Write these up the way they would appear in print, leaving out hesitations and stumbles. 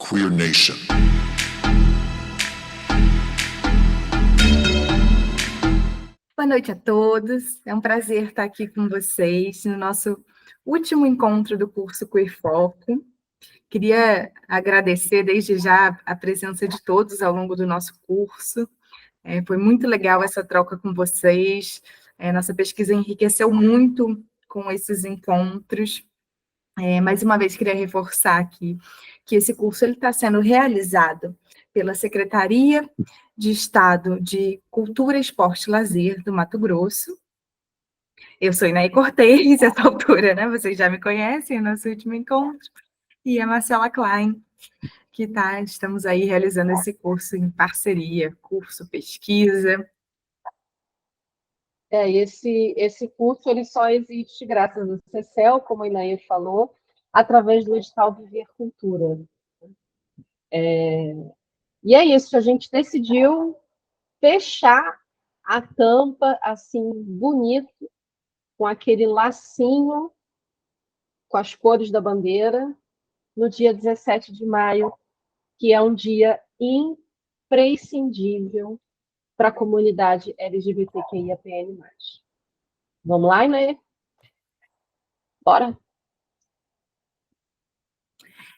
Queer Nation. Boa noite a todos, é um prazer estar aqui com vocês no nosso último encontro do curso Queer Foco. Queria agradecer desde já a presença de todos ao longo do nosso curso. Foi muito legal essa troca com vocês, nossa pesquisa enriqueceu muito com esses encontros. Mais uma vez, queria reforçar aqui que esse curso está sendo realizado pela Secretaria de Estado de Cultura, Esporte e Lazer do Mato Grosso. Eu sou Inaí Cortez, essa altura, né? Vocês já me conhecem, nosso último encontro. E a Marcela Klein, estamos aí realizando esse curso em parceria, curso, pesquisa. Esse curso ele só existe graças ao CECEL, como a Inaí falou, através do edital Viver Cultura. E é isso, a gente decidiu fechar a tampa assim, bonito, com aquele lacinho, com as cores da bandeira, no dia 17 de maio, que é um dia imprescindível para a comunidade LGBTQIAPN+. Vamos lá, Inaí? Bora!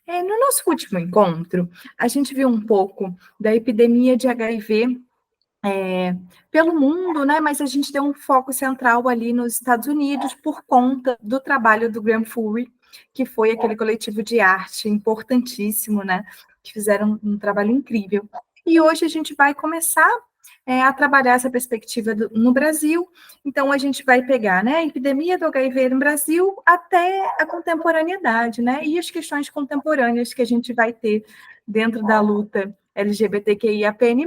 No nosso último encontro, a gente viu um pouco da epidemia de HIV pelo mundo, né? Mas a gente deu um foco central ali nos Estados Unidos por conta do trabalho do Grand Fury, que foi aquele coletivo de arte importantíssimo, né? Que fizeram um trabalho incrível. E hoje a gente vai começar a trabalhar essa perspectiva no Brasil. Então, a gente vai pegar, né, a epidemia do HIV no Brasil até a contemporaneidade, né, e as questões contemporâneas que a gente vai ter dentro da luta LGBTQIAPN+,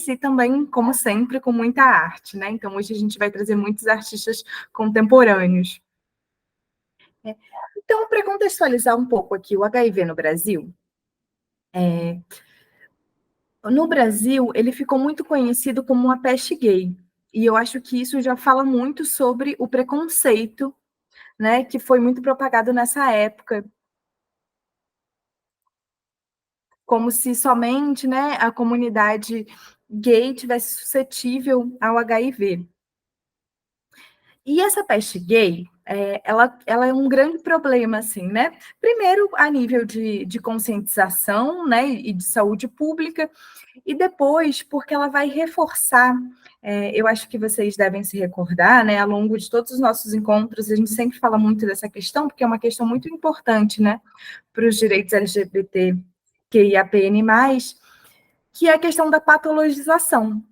e também, como sempre, com muita arte, né? Então, hoje a gente vai trazer muitos artistas contemporâneos. Então, para contextualizar um pouco aqui o HIV no Brasil, no Brasil, ele ficou muito conhecido como uma peste gay. E eu acho que isso já fala muito sobre o preconceito, né, que foi muito propagado nessa época, como se somente, né, a comunidade gay tivesse suscetível ao HIV. E essa peste gay, ela é um grande problema, assim, né? Primeiro, a nível de conscientização, né, e de saúde pública, e depois, porque ela vai reforçar, eu acho que vocês devem se recordar, né, ao longo de todos os nossos encontros, a gente sempre fala muito dessa questão, porque é uma questão muito importante, né, para os direitos LGBTQIAPN+, que é a questão da patologização.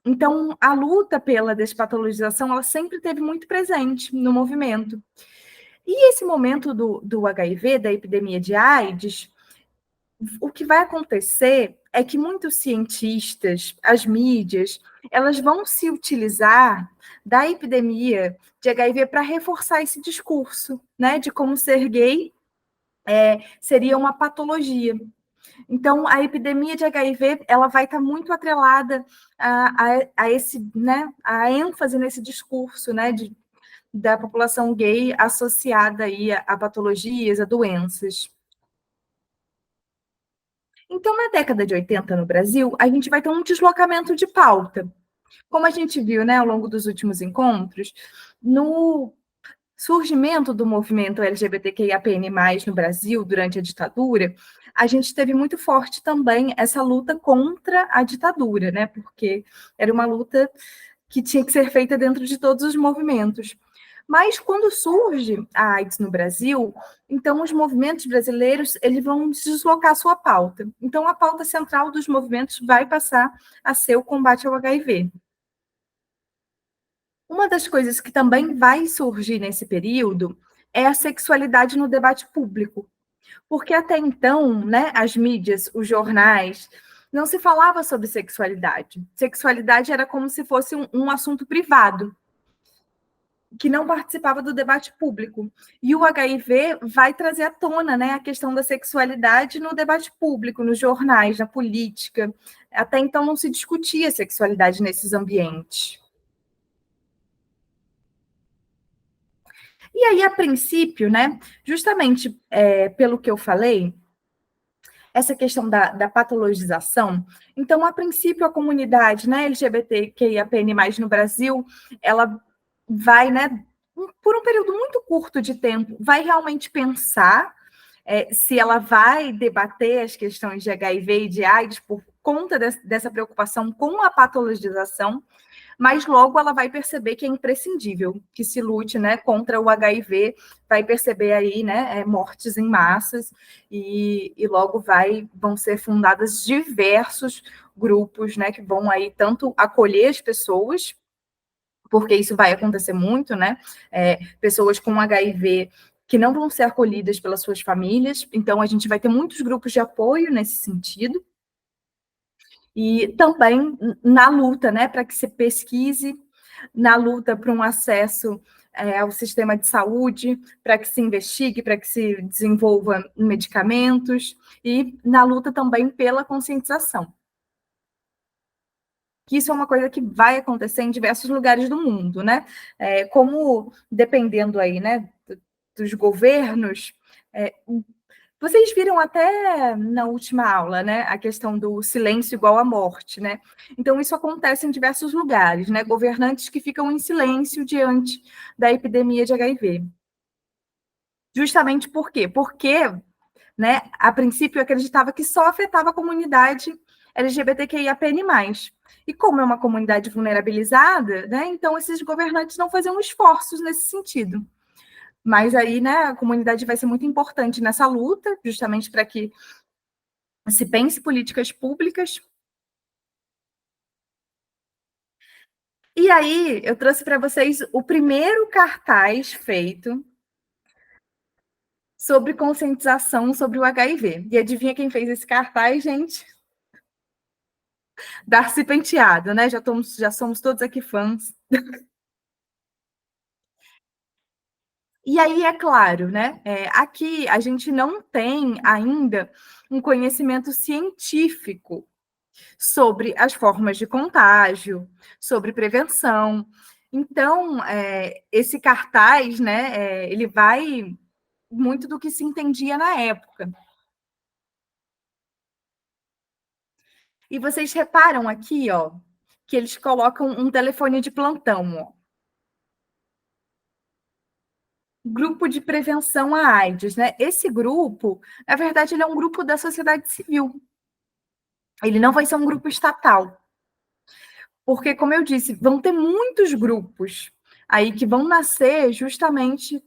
Então, a luta pela despatologização, ela sempre esteve muito presente no movimento. E esse momento do HIV, da epidemia de AIDS, o que vai acontecer é que muitos cientistas, as mídias, elas vão se utilizar da epidemia de HIV para reforçar esse discurso, né, de como ser gay seria uma patologia. Então, a epidemia de HIV, ela vai estar muito atrelada a esse, né, a ênfase nesse discurso, né, da população gay associada aí a patologias, a doenças. Então, na década de 80 no Brasil, a gente vai ter um deslocamento de pauta. Como a gente viu, né, ao longo dos últimos encontros, no surgimento do movimento LGBTQIAPN+, no Brasil, durante a ditadura, a gente teve muito forte também essa luta contra a ditadura, né, porque era uma luta que tinha que ser feita dentro de todos os movimentos. Mas quando surge a AIDS no Brasil, então os movimentos brasileiros eles vão deslocar a sua pauta. Então a pauta central dos movimentos vai passar a ser o combate ao HIV. Uma das coisas que também vai surgir nesse período é a sexualidade no debate público, porque até então, né, as mídias, os jornais, não se falava sobre sexualidade. Sexualidade era como se fosse um assunto privado, que não participava do debate público. E o HIV vai trazer à tona, né, a questão da sexualidade no debate público, nos jornais, na política. Até então não se discutia sexualidade nesses ambientes. E aí, a princípio, né, justamente pelo que eu falei, essa questão da patologização. Então, a princípio, a comunidade, né, LGBTQIAPN+, no Brasil, ela vai, né, por um período muito curto de tempo, vai realmente pensar se ela vai debater as questões de HIV e de AIDS por conta dessa preocupação com a patologização, mas logo ela vai perceber que é imprescindível que se lute, né, contra o HIV, vai perceber aí, né, mortes em massas, e logo vão ser fundados diversos grupos, né, que vão aí tanto acolher as pessoas, porque isso vai acontecer muito, né, pessoas com HIV que não vão ser acolhidas pelas suas famílias, então a gente vai ter muitos grupos de apoio nesse sentido, e também na luta, né, para que se pesquise, na luta para um acesso ao sistema de saúde, para que se investigue, para que se desenvolva medicamentos, e na luta também pela conscientização. Que isso é uma coisa que vai acontecer em diversos lugares do mundo, né? Como dependendo aí, né, dos governos, vocês viram até na última aula, né, a questão do silêncio igual à morte, né? Então, isso acontece em diversos lugares, né? Governantes que ficam em silêncio diante da epidemia de HIV. Justamente por quê? Porque, né, a princípio, eu acreditava que só afetava a comunidade LGBTQIAPN+. E como é uma comunidade vulnerabilizada, né, então esses governantes não faziam esforços nesse sentido. Mas aí, né, a comunidade vai ser muito importante nessa luta, justamente para que se pense políticas públicas. E aí, eu trouxe para vocês o primeiro cartaz feito sobre conscientização sobre o HIV. E adivinha quem fez esse cartaz, gente? Darcy Penteado, né? Já somos todos aqui fãs. E aí, é claro, né? Aqui a gente não tem ainda um conhecimento científico sobre as formas de contágio, sobre prevenção. Então, esse cartaz, né, ele vai muito do que se entendia na época. E vocês reparam aqui, ó, que eles colocam um telefone de plantão, ó. Grupo de prevenção à AIDS, né? Esse grupo, na verdade, ele é um grupo da sociedade civil. Ele não vai ser um grupo estatal. Porque, como eu disse, vão ter muitos grupos aí que vão nascer justamente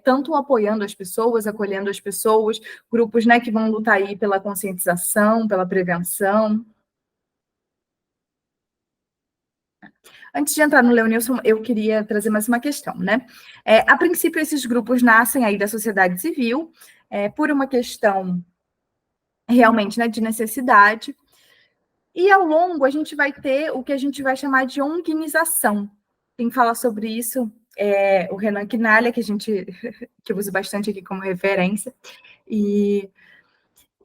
tanto apoiando as pessoas, acolhendo as pessoas, grupos, né, que vão lutar aí pela conscientização, pela prevenção. Antes de entrar no Leonilson, eu queria trazer mais uma questão, né? A princípio, esses grupos nascem aí da sociedade civil, por uma questão realmente, né, de necessidade, e ao longo a gente vai ter o que a gente vai chamar de onguinização. Quem fala sobre isso é o Renan Quinalha, que eu uso bastante aqui como referência. E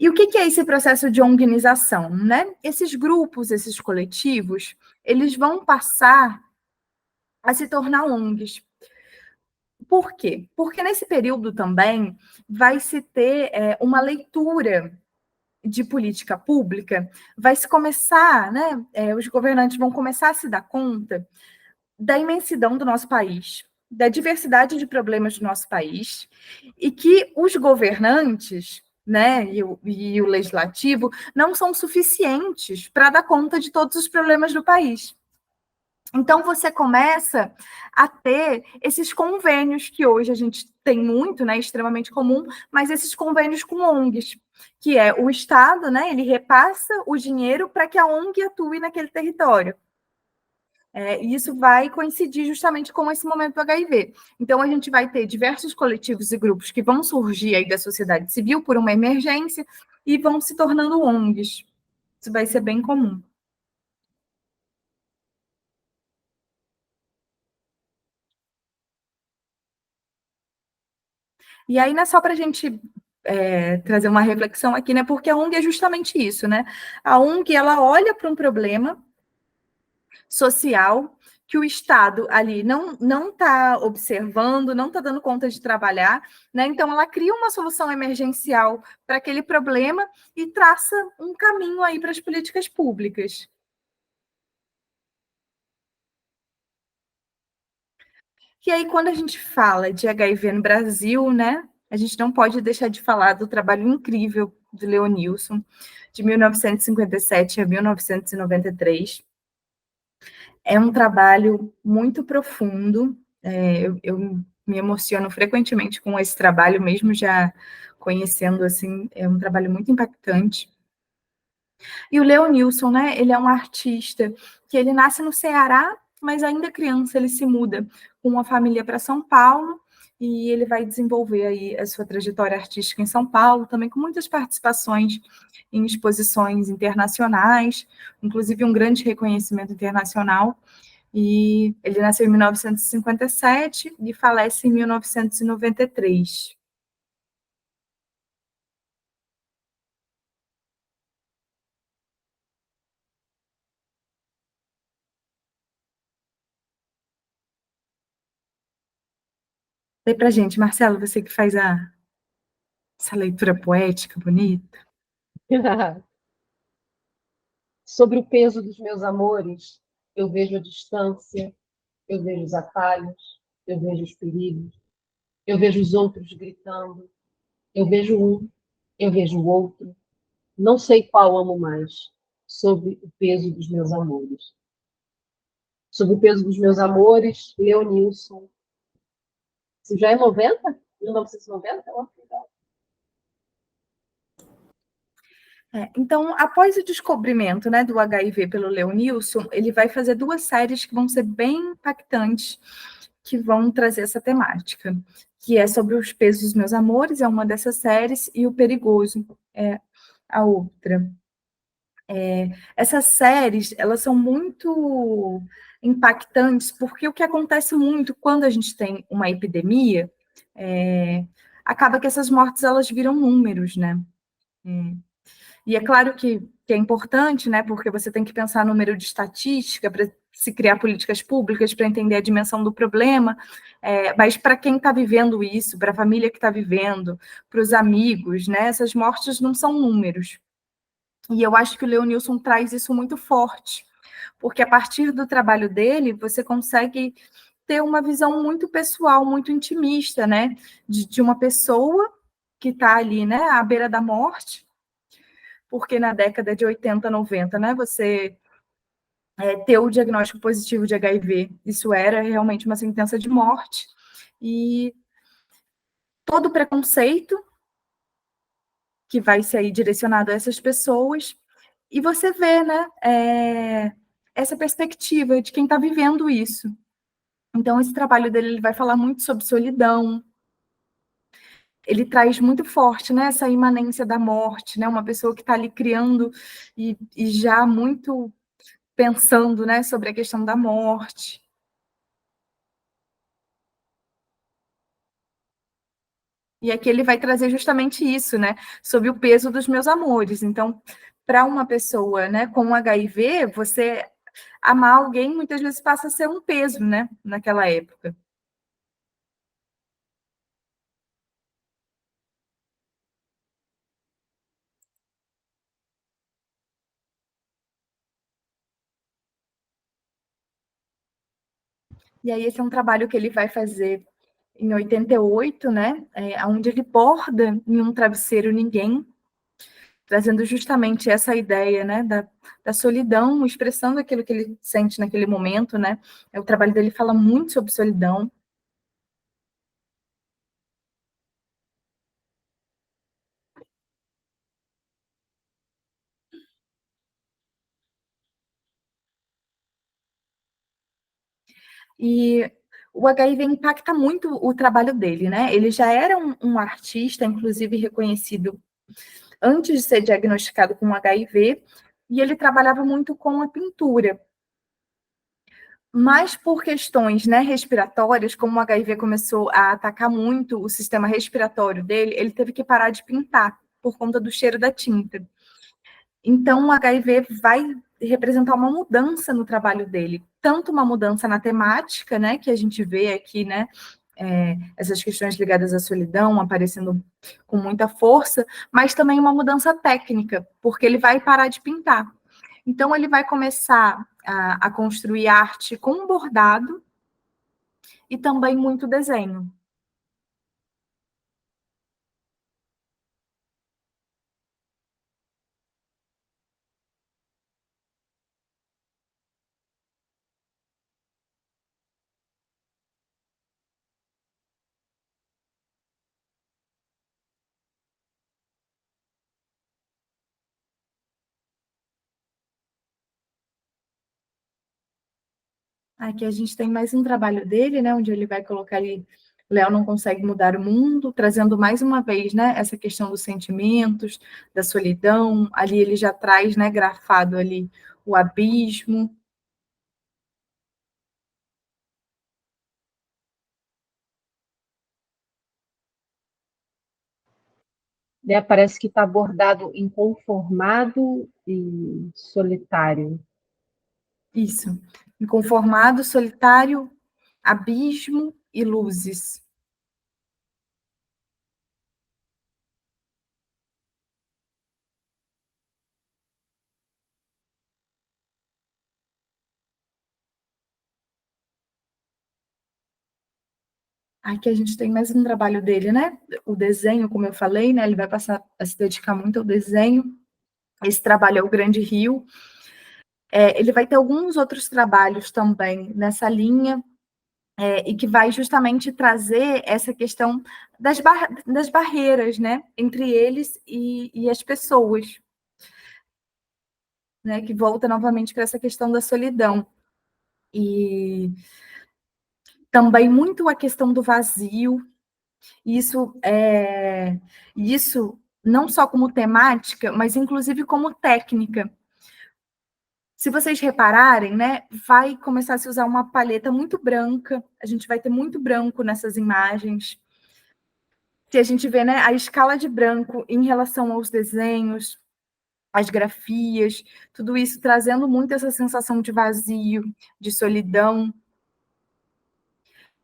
o que é esse processo de onguinização, né? Esses grupos, esses coletivos, eles vão passar a se tornar ONGs. Por quê? Porque nesse período também vai se ter uma leitura de política pública, vai se começar, né? Os governantes vão começar a se dar conta da imensidão do nosso país, da diversidade de problemas do nosso país, e que os governantes, né, e o legislativo não são suficientes para dar conta de todos os problemas do país. Então, você começa a ter esses convênios que hoje a gente tem muito, né, extremamente comum, mas esses convênios com ONGs, que é o Estado, né, ele repassa o dinheiro para que a ONG atue naquele território. E isso vai coincidir justamente com esse momento do HIV. Então, a gente vai ter diversos coletivos e grupos que vão surgir aí da sociedade civil por uma emergência e vão se tornando ONGs. Isso vai ser bem comum. E aí, não é só para a gente trazer uma reflexão aqui, né? Porque a ONG é justamente isso, né? A ONG, ela olha para um problema social que o Estado ali não está observando, não está dando conta de trabalhar, né? Então ela cria uma solução emergencial para aquele problema e traça um caminho aí para as políticas públicas. E aí, quando a gente fala de HIV no Brasil, né, a gente não pode deixar de falar do trabalho incrível de Leonilson, de 1957 a 1993. É um trabalho muito profundo, eu me emociono frequentemente com esse trabalho, mesmo já conhecendo, assim, é um trabalho muito impactante. E o Leonilson, né, ele é um artista que ele nasce no Ceará, mas ainda criança ele se muda com uma família para São Paulo e ele vai desenvolver aí a sua trajetória artística em São Paulo, também com muitas participações em exposições internacionais, inclusive um grande reconhecimento internacional. E ele nasceu em 1957 e falece em 1993. Lê pra gente, Marcelo, você que faz essa leitura poética bonita. Sobre o peso dos meus amores, eu vejo a distância, eu vejo os atalhos, eu vejo os perigos, eu vejo os outros gritando, eu vejo um, eu vejo o outro, não sei qual amo mais, sobre o peso dos meus amores. Sobre o peso dos meus amores, Leonilson. Isso já é 90? 1990? Então, após o descobrimento, né, do HIV pelo Leonilson, ele vai fazer duas séries que vão ser bem impactantes, que vão trazer essa temática, que é sobre os pesos dos meus amores, é uma dessas séries, e o Perigoso é a outra. Essas séries, elas são muito impactantes, porque o que acontece muito quando a gente tem uma epidemia, acaba que essas mortes, elas viram números, né? E é claro que é importante, né, porque você tem que pensar no número de estatística para se criar políticas públicas, para entender a dimensão do problema, mas para quem está vivendo isso, para a família que está vivendo, para os amigos, né, essas mortes não são números. E eu acho que o Leonilson traz isso muito forte, porque a partir do trabalho dele, você consegue ter uma visão muito pessoal, muito intimista, né, de uma pessoa que está ali, né, à beira da morte, porque na década de 80, 90, né, você ter o diagnóstico positivo de HIV, isso era realmente uma sentença de morte, e todo o preconceito que vai ser aí direcionado a essas pessoas, e você vê, né, essa perspectiva de quem está vivendo isso. Então, esse trabalho dele, ele vai falar muito sobre solidão, ele traz muito forte, né, essa imanência da morte, né, uma pessoa que está ali criando e já muito pensando, né, sobre a questão da morte. E aqui ele vai trazer justamente isso, né, sobre o peso dos meus amores. Então, para uma pessoa, né, com HIV, você amar alguém muitas vezes passa a ser um peso, né, naquela época. E aí esse é um trabalho que ele vai fazer em 88, né, onde ele borda em um travesseiro ninguém, trazendo justamente essa ideia, né, da solidão, expressando aquilo que ele sente naquele momento, né. O trabalho dele fala muito sobre solidão. E o HIV impacta muito o trabalho dele, né? Ele já era um artista, inclusive reconhecido antes de ser diagnosticado com HIV, e ele trabalhava muito com a pintura. Mas por questões, né, respiratórias, como o HIV começou a atacar muito o sistema respiratório dele, ele teve que parar de pintar por conta do cheiro da tinta. Então, o HIV vai representar uma mudança no trabalho dele, tanto uma mudança na temática, né, que a gente vê aqui, né, essas questões ligadas à solidão aparecendo com muita força, mas também uma mudança técnica, porque ele vai parar de pintar. Então, ele vai começar a construir arte com bordado e também muito desenho. Aqui a gente tem mais um trabalho dele, né, onde ele vai colocar ali, Léo não consegue mudar o mundo, trazendo mais uma vez, né, essa questão dos sentimentos, da solidão. Ali ele já traz, né, grafado ali o abismo. Né? Parece que está bordado inconformado e solitário. Isso. Inconformado, solitário, abismo e luzes. Aqui a gente tem mais um trabalho dele, né? O desenho, como eu falei, né? Ele vai passar a se dedicar muito ao desenho. Esse trabalho é o Grande Rio. Ele vai ter alguns outros trabalhos também nessa linha, e que vai justamente trazer essa questão das barreiras, né? Entre eles e as pessoas, né? Que volta novamente para essa questão da solidão. E também muito a questão do vazio. Isso não só como temática, mas inclusive como técnica. Se vocês repararem, né, vai começar a se usar uma paleta muito branca, a gente vai ter muito branco nessas imagens. Se a gente vê, né, a escala de branco em relação aos desenhos, as grafias, tudo isso trazendo muito essa sensação de vazio, de solidão.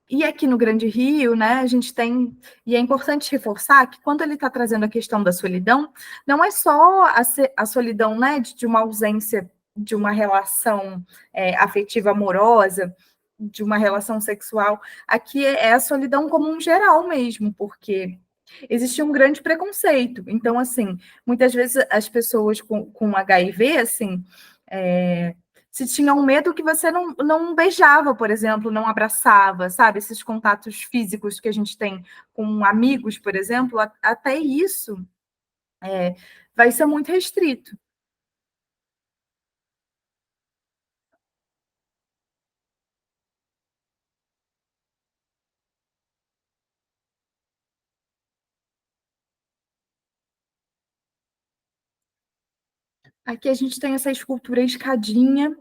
E aqui no Grande Rio, né, a gente tem, e é importante reforçar que quando ele está trazendo a questão da solidão, não é só a solidão, né, de uma ausência de uma relação afetiva amorosa, de uma relação sexual, aqui é a solidão como um geral mesmo, porque existe um grande preconceito. Então, assim, muitas vezes as pessoas com HIV, assim, é, se tinha um medo que você não beijava, por exemplo, não abraçava, sabe? Esses contatos físicos que a gente tem com amigos, por exemplo, até isso vai ser muito restrito. Aqui a gente tem essa escultura escadinha.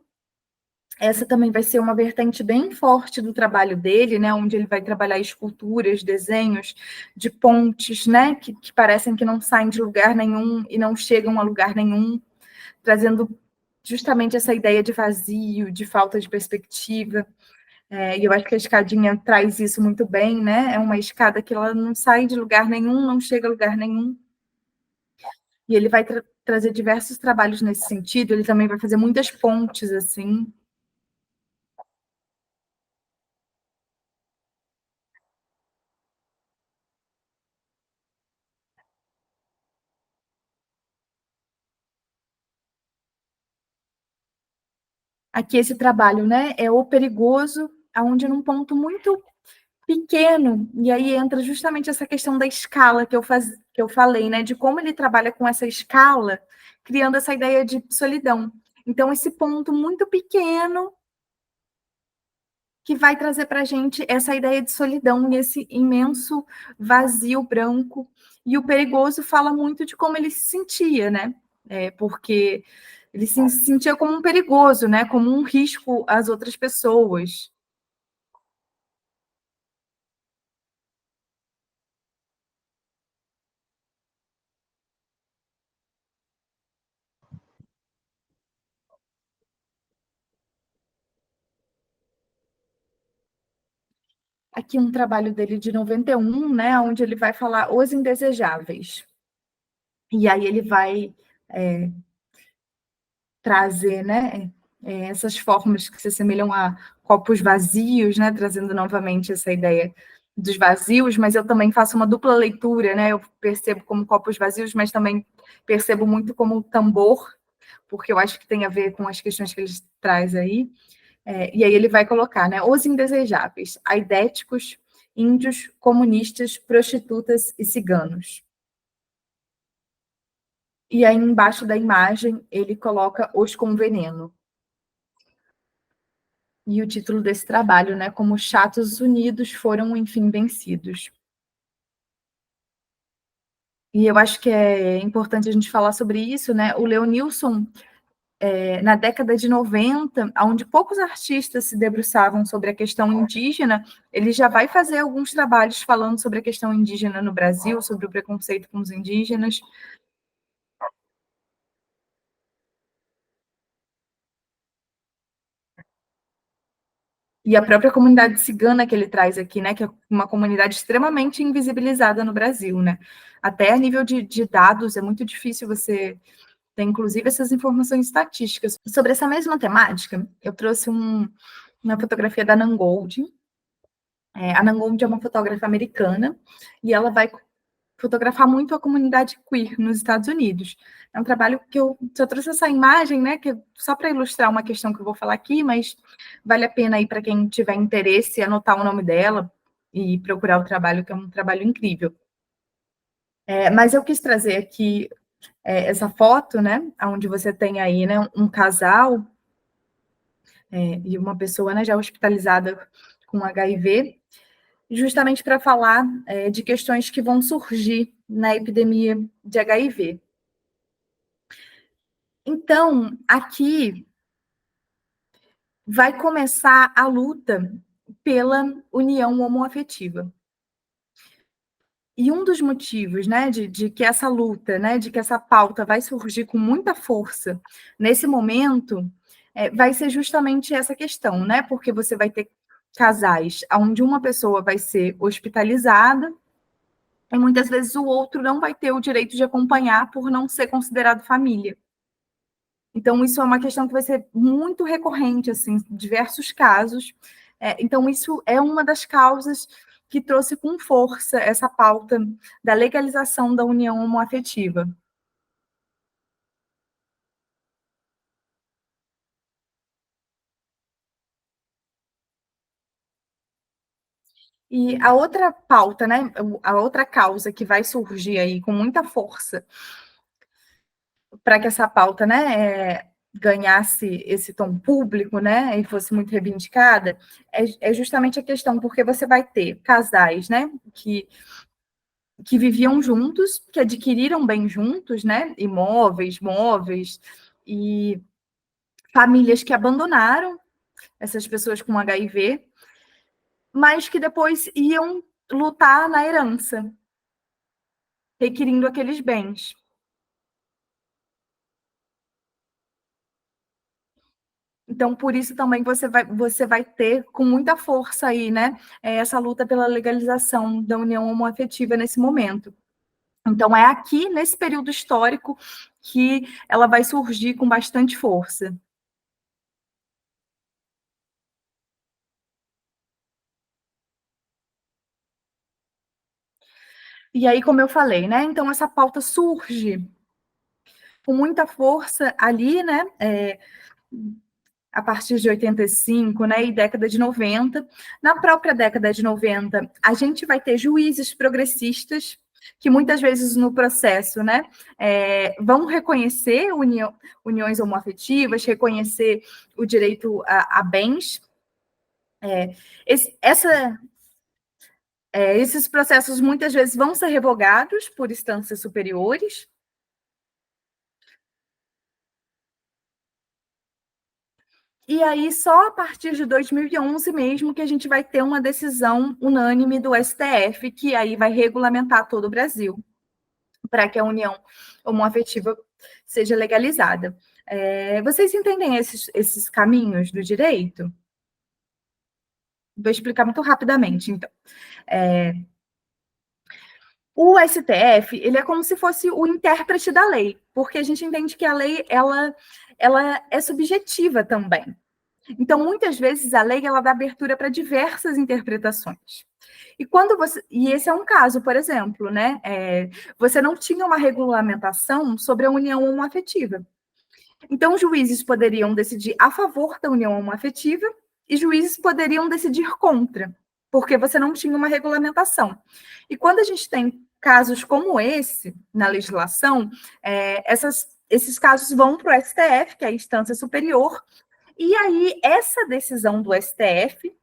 Essa também vai ser uma vertente bem forte do trabalho dele, né? Onde ele vai trabalhar esculturas, desenhos de pontes, né? Que parecem que não saem de lugar nenhum e não chegam a lugar nenhum, trazendo justamente essa ideia de vazio, de falta de perspectiva. E eu acho que a escadinha traz isso muito bem, né? É uma escada que ela não sai de lugar nenhum, não chega a lugar nenhum. E ele vai trazer diversos trabalhos nesse sentido. Ele também vai fazer muitas pontes, assim. Aqui esse trabalho, né? É o perigoso, aonde num ponto muito pequeno, e aí entra justamente essa questão da escala que eu falei, né? De como ele trabalha com essa escala, criando essa ideia de solidão. Então, esse ponto muito pequeno que vai trazer para a gente essa ideia de solidão e esse imenso vazio branco. E o perigoso fala muito de como ele se sentia, né? Porque ele se sentia como um perigoso, né? Como um risco às outras pessoas. aqui um trabalho dele de 91, né, onde ele vai falar os indesejáveis. E aí ele vai trazer, né, essas formas que se assemelham a copos vazios, né, trazendo novamente essa ideia dos vazios, mas eu também faço uma dupla leitura, né, eu percebo como copos vazios, mas também percebo muito como tambor, porque eu acho que tem a ver com as questões que ele traz aí. E aí ele vai colocar, né, os indesejáveis, aidéticos, índios, comunistas, prostitutas e ciganos. E aí embaixo da imagem ele coloca os com veneno. E o título desse trabalho, né, como chatos unidos foram, enfim, vencidos. E eu acho que é importante a gente falar sobre isso, né? O Leonilson, na década de 90, onde poucos artistas se debruçavam sobre a questão indígena, ele já vai fazer alguns trabalhos falando sobre a questão indígena no Brasil, sobre o preconceito com os indígenas. E a própria comunidade cigana que ele traz aqui, né, que é uma comunidade extremamente invisibilizada no Brasil, né? Até a nível de dados, é muito difícil você ter, inclusive, essas informações estatísticas. Sobre essa mesma temática, eu trouxe uma fotografia da Nangold. A Nangold é uma fotógrafa americana e ela vai fotografar muito a comunidade queer nos Estados Unidos. É um trabalho que eu só trouxe essa imagem, né, que é só para ilustrar uma questão que eu vou falar aqui, mas vale a pena aí para quem tiver interesse anotar o nome dela e procurar o trabalho, que é um trabalho incrível. Mas eu quis trazer aqui essa foto, né, onde você tem aí, né, um casal e uma pessoa, né, já hospitalizada com HIV, justamente para falar de questões que vão surgir na epidemia de HIV. Então, aqui vai começar a luta pela união homoafetiva. E um dos motivos, né, de que essa luta, né, de que essa pauta vai surgir com muita força nesse momento, vai ser justamente essa questão, né? Porque você vai ter casais onde uma pessoa vai ser hospitalizada e muitas vezes o outro não vai ter o direito de acompanhar por não ser considerado família. Então, isso é uma questão que vai ser muito recorrente, assim, em diversos casos. Então, isso é uma das causas que trouxe com força essa pauta da legalização da união homoafetiva. E a outra pauta, né, a outra causa que vai surgir aí com muita força para que essa pauta, né, ganhasse esse tom público, né, e fosse muito reivindicada, é justamente a questão, porque você vai ter casais, né, que viviam juntos, que adquiriram bem juntos, né, imóveis, móveis, e famílias que abandonaram essas pessoas com HIV, mas que depois iam lutar na herança, requerindo aqueles bens. Então, por isso também você vai ter com muita força aí, né, essa luta pela legalização da união homoafetiva nesse momento. Então, é aqui, nesse período histórico, que ela vai surgir com bastante força. E aí, como eu falei, né, então essa pauta surge com muita força ali, né, a partir de 85, né, e década de 90. Na própria década de 90, a gente vai ter juízes progressistas que muitas vezes no processo, né, vão reconhecer uniões homoafetivas, reconhecer o direito a bens. Esse, essa, esses processos muitas vezes vão ser revogados por instâncias superiores. E aí, só a partir de 2011 mesmo que a gente vai ter uma decisão unânime do STF, que aí vai regulamentar todo o Brasil, para que a união homoafetiva seja legalizada. Vocês entendem esses caminhos do direito? Vou explicar muito rapidamente, então. O STF, ele é como se fosse o intérprete da lei, porque a gente entende que a lei, ela é subjetiva também. Então, muitas vezes, a lei, ela dá abertura para diversas interpretações. E esse é um caso, por exemplo, né? Você não tinha uma regulamentação sobre a união homoafetiva. Então, juízes poderiam decidir a favor da união homoafetiva e juízes poderiam decidir contra, porque você não tinha uma regulamentação. E quando a gente tem casos como esse na legislação, esses casos vão para o STF, que é a instância superior, e aí essa decisão do STF,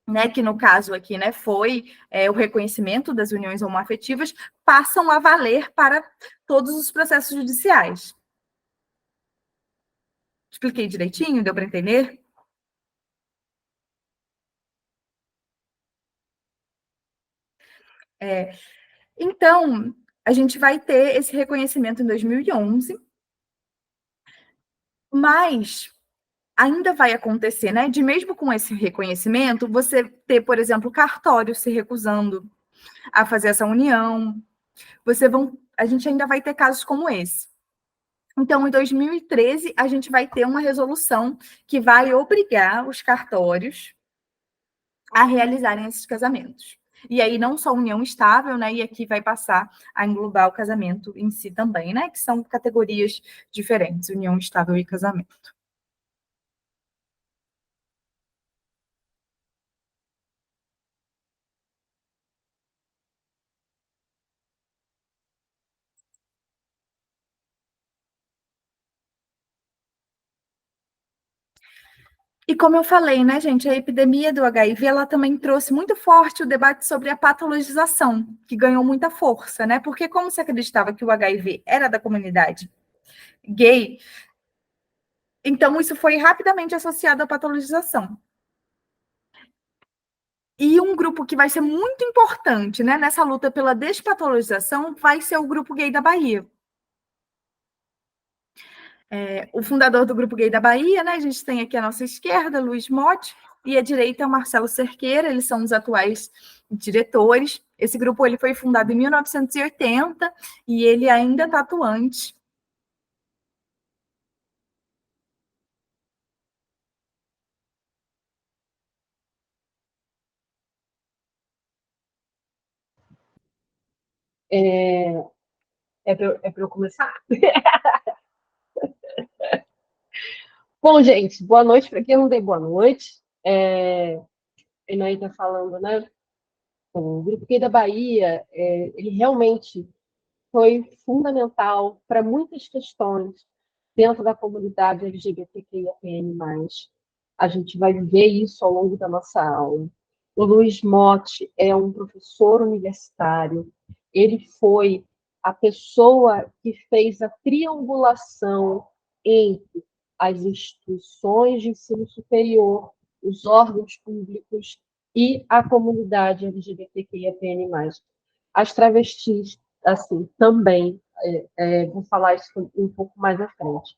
né, que no caso aqui, né, foi o reconhecimento das uniões homoafetivas, passam a valer para todos os processos judiciais. Expliquei direitinho? Deu para entender? Então, a gente vai ter esse reconhecimento em 2011, mas ainda vai acontecer, né? De mesmo com esse reconhecimento, você ter, por exemplo, cartório se recusando a fazer essa união. A gente ainda vai ter casos como esse. Então, em 2013, a gente vai ter uma resolução que vai obrigar os cartórios a realizarem esses casamentos. E aí, não só união estável, né? E aqui vai passar a englobar o casamento em si também, né? Que são categorias diferentes, união estável e casamento. E como eu falei, né, gente, a epidemia do HIV, ela também trouxe muito forte o debate sobre a patologização, que ganhou muita força, né? Porque como se acreditava que o HIV era da comunidade gay, então isso foi rapidamente associado à patologização. E um grupo que vai ser muito importante, né, nessa luta pela despatologização vai ser o Grupo Gay da Bahia. O fundador do Grupo Gay da Bahia, né, a gente tem aqui à nossa esquerda, Luiz Motti, e à direita, o Marcelo Cerqueira, eles são os atuais diretores. Esse grupo ele foi fundado em 1980 e ele ainda está atuante. É para eu começar? Bom, gente, boa noite para quem não dei boa noite. Ele aí está falando, né? O Grupo Gay da Bahia, ele realmente foi fundamental para muitas questões dentro da comunidade LGBTQIAPN+. A gente vai ver isso ao longo da nossa aula. O Luiz Motti é um professor universitário. Ele foi a pessoa que fez a triangulação entre as instituições de ensino superior, os órgãos públicos e a comunidade LGBTQIAPN+. As travestis, assim, também, vou falar isso um pouco mais à frente.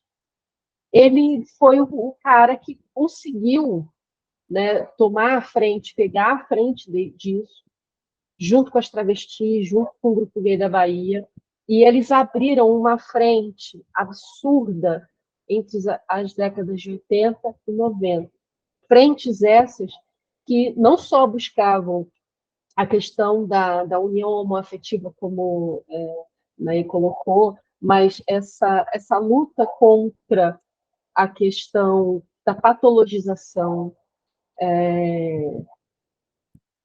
Ele foi o cara que conseguiu, né, tomar a frente, pegar a frente disso, junto com as travestis, junto com o Grupo Gay da Bahia, e eles abriram uma frente absurda entre as décadas de 80 e 90. Frentes essas que não só buscavam a questão da união homoafetiva, como Ney colocou, mas essa luta contra a questão da patologização,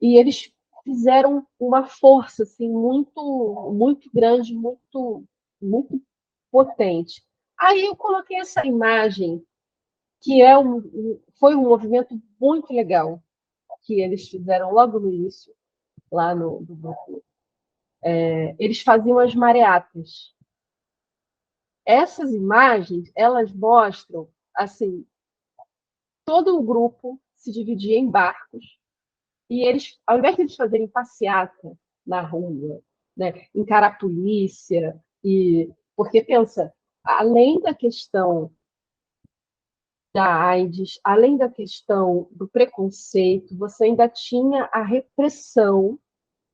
e eles fizeram uma força assim, muito, muito grande, muito, muito potente. Aí eu coloquei essa imagem, que foi um movimento muito legal, que eles fizeram logo no início, lá no grupo. Eles faziam as mareatas. Essas imagens, elas mostram, assim, todo o grupo se dividia em barcos, e eles, ao invés de eles fazerem passeata na rua, né, encarar a polícia, porque pensa, além da questão da AIDS, além da questão do preconceito, você ainda tinha a repressão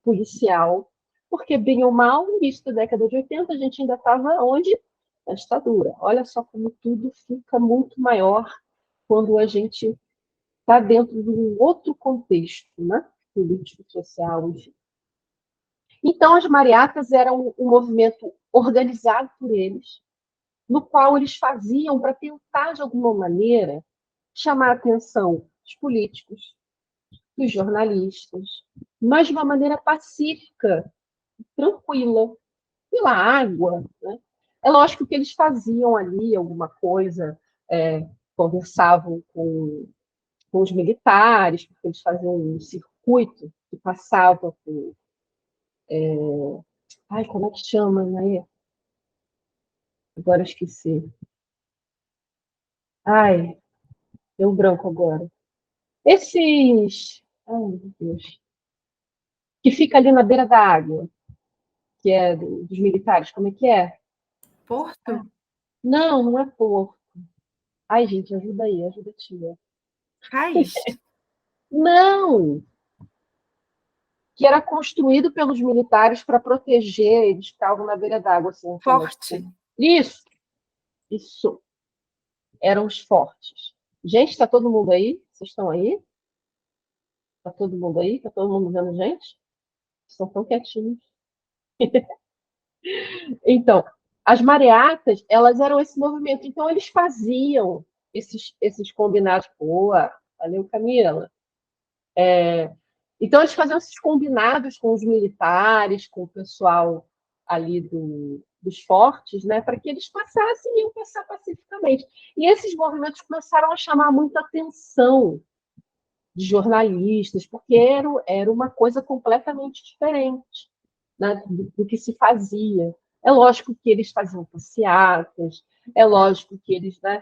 policial, porque, bem ou mal, no início da década de 80, a gente ainda estava onde? Na ditadura. Olha só como tudo fica muito maior quando a gente está dentro de um outro contexto, né? Político, social, enfim. Então, as mariatas eram um movimento organizado por eles, no qual eles faziam para tentar, de alguma maneira, chamar a atenção dos políticos, dos jornalistas, mas de uma maneira pacífica, tranquila, pela água. Né? É lógico que eles faziam ali alguma coisa, conversavam com os militares, porque eles faziam um circuito que passava por. Ai, como é que chama, né? Agora eu esqueci. Ai, deu um branco agora. Esses. Ai, meu Deus. Que fica ali na beira da água, que é dos militares, como é que é? Porto? Não, não é porto. Ai, gente, ajuda aí, ajuda a tia. Raiz? Não! Que era construído pelos militares para proteger, eles ficavam na beira d'água, assim, como é Forte? Isso, isso. Eram os fortes. Gente, está todo mundo aí? Vocês estão aí? Está todo mundo aí? Está todo mundo vendo gente? Estão tão quietinhos. Então, as mareatas, elas eram esse movimento. Então, eles faziam esses combinados. Boa, valeu, Camila. Então, eles faziam esses combinados com os militares, com o pessoal ali dos fortes, né, para que eles passassem e iam passar pacificamente. E esses movimentos começaram a chamar muita atenção de jornalistas, porque era uma coisa completamente diferente, né, do que se fazia. É lógico que eles faziam passeatas, é lógico que eles, né,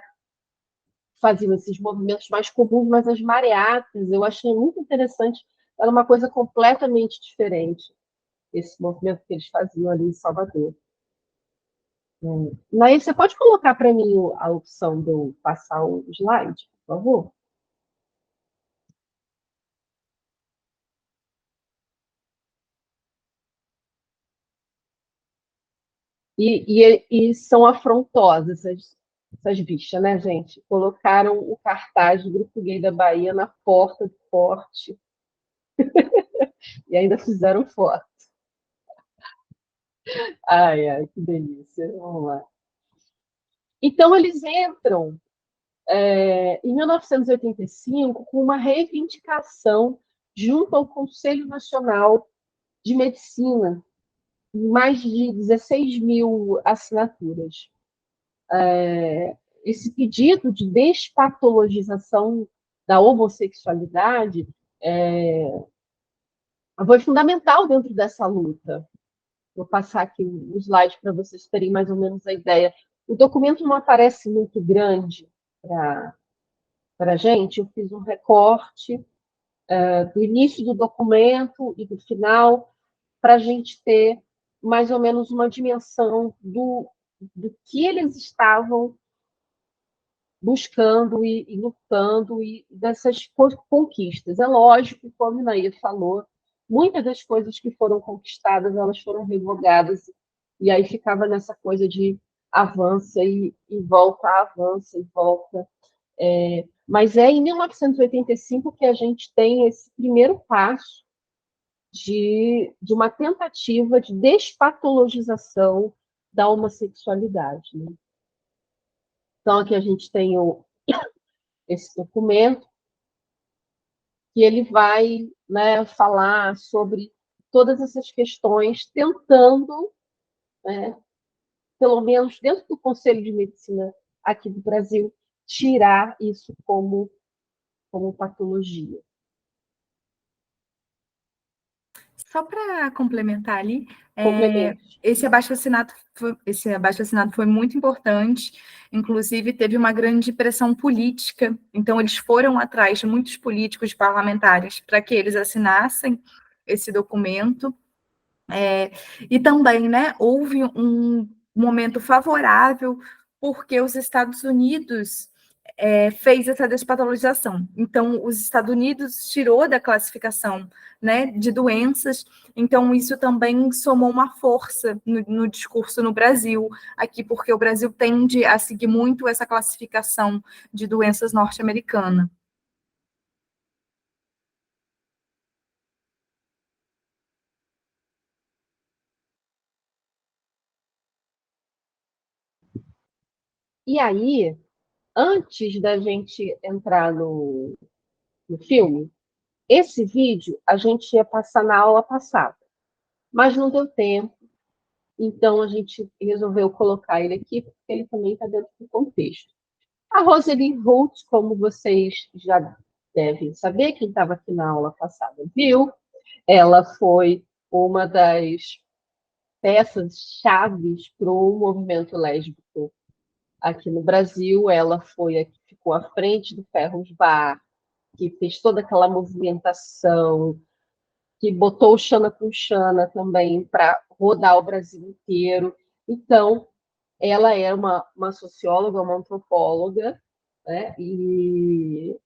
faziam esses movimentos mais comuns, mas as mareatas eu achei muito interessante, era uma coisa completamente diferente, esse movimento que eles faziam ali em Salvador. Mas você pode colocar para mim a opção de eu passar o slide, por favor? E são afrontosas essas bichas, né, gente? Colocaram o cartaz do Grupo Gay da Bahia na porta do forte e ainda fizeram foto. Ai, ai, que delícia. Vamos lá. Então, eles entram em 1985 com uma reivindicação junto ao Conselho Nacional de Medicina, mais de 16 mil assinaturas. Esse pedido de despatologização da homossexualidade foi fundamental dentro dessa luta. Vou passar aqui o slide para vocês terem mais ou menos a ideia. O documento não aparece muito grande para a gente, eu fiz um recorte do início do documento e do final, para a gente ter mais ou menos uma dimensão do que eles estavam buscando e lutando e dessas conquistas. É lógico, como a Inaí falou, muitas das coisas que foram conquistadas, elas foram revogadas, e aí ficava nessa coisa de avança e volta, avança e volta. Mas é em 1985 que a gente tem esse primeiro passo de uma tentativa de despatologização da homossexualidade. Né? Então, aqui a gente tem esse documento, que ele vai, né, falar sobre todas essas questões, tentando, né, pelo menos dentro do Conselho de Medicina aqui do Brasil, tirar isso como patologia. Só para complementar ali, Complementos. esse abaixo-assinado foi muito importante, inclusive teve uma grande pressão política, então eles foram atrás de muitos políticos parlamentares para que eles assinassem esse documento, e também, né, houve um momento favorável, porque os Estados Unidos fez essa despatologização. Então, os Estados Unidos tirou da classificação, né, de doenças, então isso também somou uma força no discurso no Brasil, aqui, porque o Brasil tende a seguir muito essa classificação de doenças norte-americana. E aí, antes da gente entrar no filme, esse vídeo a gente ia passar na aula passada, mas não deu tempo, então a gente resolveu colocar ele aqui, porque ele também está dentro do contexto. A Rosely Holt, como vocês já devem saber, quem estava aqui na aula passada viu, ela foi uma das peças chaves para o movimento lésbico aqui no Brasil. Ela foi a que ficou à frente do Ferros Bar, que fez toda aquela movimentação, que botou o Xana com Xana também para rodar o Brasil inteiro. Então, ela é uma socióloga, uma antropóloga, né? E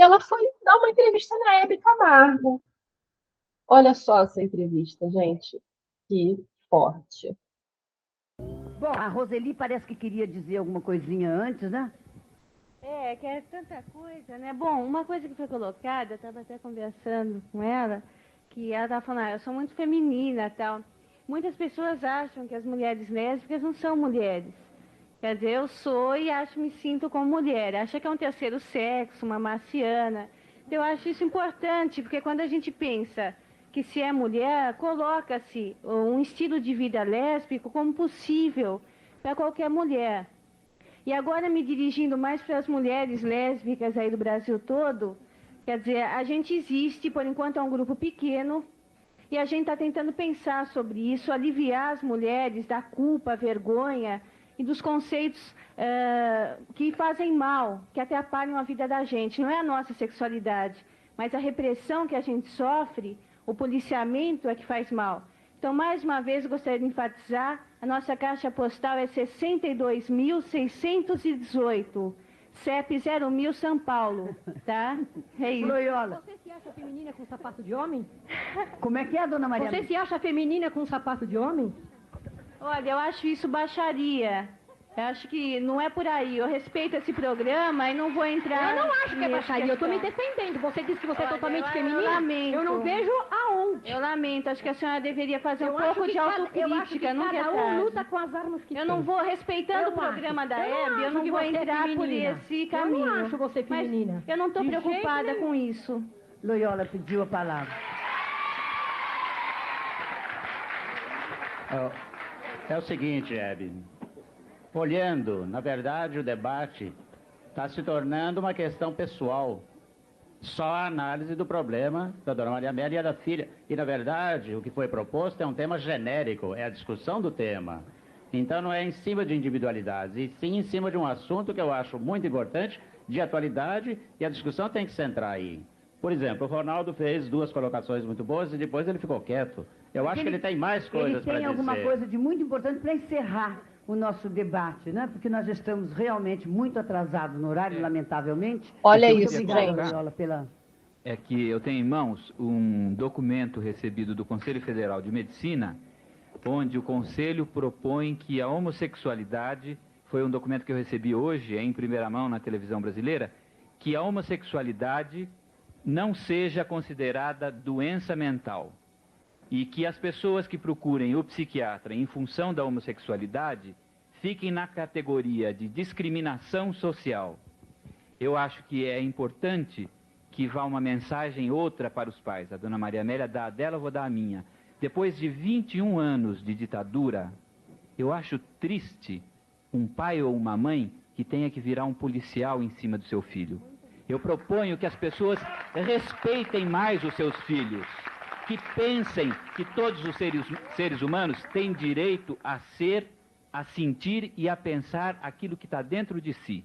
ela foi dar uma entrevista na Hebe Camargo. Olha só essa entrevista, gente. Que forte. Bom, a Roseli parece que queria dizer alguma coisinha antes, né? Que é tanta coisa, né? Bom, uma coisa que foi colocada, eu estava até conversando com ela, que ela estava falando, eu sou muito feminina e tal. Muitas pessoas acham que as mulheres lésbicas não são mulheres. Quer dizer, eu sou e me sinto como mulher. Acha que é um terceiro sexo, uma marciana. Então, eu acho isso importante, porque quando a gente pensa que se é mulher, coloca-se um estilo de vida lésbico como possível para qualquer mulher. E agora, me dirigindo mais para as mulheres lésbicas aí do Brasil todo, quer dizer, a gente existe, por enquanto é um grupo pequeno, e a gente está tentando pensar sobre isso, aliviar as mulheres da culpa, vergonha e dos conceitos que fazem mal, que atrapalham a vida da gente. Não é a nossa sexualidade, mas a repressão que a gente sofre, o policiamento é que faz mal. Então, mais uma vez, eu gostaria de enfatizar, a nossa caixa postal é 62.618, CEP 0.000 São Paulo, tá? É isso. Loyola. Você se acha feminina com sapato de homem? Como é que é, dona Maria? Você se acha feminina com sapato de homem? Olha, eu acho isso baixaria. Eu acho que não é por aí. Eu respeito esse programa e não vou entrar. Eu não acho que é nessa baixaria, eu estou me questão. defendendo. Você disse que você é Olha, totalmente eu feminina. lamento. Eu não vejo aonde. Eu lamento, acho que a senhora deveria fazer um Eu acho pouco que de eu acho autocrítica, que nunca é cada um tarde. luta com as armas que tem. Eu não vou, respeitando Eu o programa acho. da Eu não Hebe, eu acho não que vou você é entrar por feminina. esse caminho. Eu não acho você feminina. Mas eu não estou De preocupada jeito com nenhum. isso. Loyola pediu a palavra. É o seguinte, Hebe. Olhando, na verdade, o debate está se tornando uma questão pessoal. Só a análise do problema da dona Maria Amélia e da filha. E, na verdade, o que foi proposto é um tema genérico, é a discussão do tema. Então, não é em cima de individualidades, e sim em cima de um assunto que eu acho muito importante, de atualidade, e a discussão tem que centrar aí. Por exemplo, o Ronaldo fez duas colocações muito boas e depois ele ficou quieto. Eu acho que ele tem mais coisas para dizer. Ele tem alguma coisa de muito importante para encerrar o nosso debate, né? Porque nós estamos realmente muito atrasados no horário, lamentavelmente. Olha Muito isso, obrigada, gente. Loyola, pela... É que eu tenho em mãos um documento recebido do Conselho Federal de Medicina, onde o Conselho propõe que a homossexualidade, foi um documento que eu recebi hoje, em primeira mão na televisão brasileira, que a homossexualidade não seja considerada doença mental e que as pessoas que procurem o psiquiatra em função da homossexualidade fiquem na categoria de discriminação social. Eu acho que é importante que vá uma mensagem outra para os pais. A dona Maria Amélia dá a dela, eu vou dar a minha. Depois de 21 anos de ditadura, eu acho triste um pai ou uma mãe que tenha que virar um policial em cima do seu filho. Eu proponho que as pessoas respeitem mais os seus filhos, que pensem que todos os seres humanos têm direito a ser, a sentir e a pensar aquilo que está dentro de si.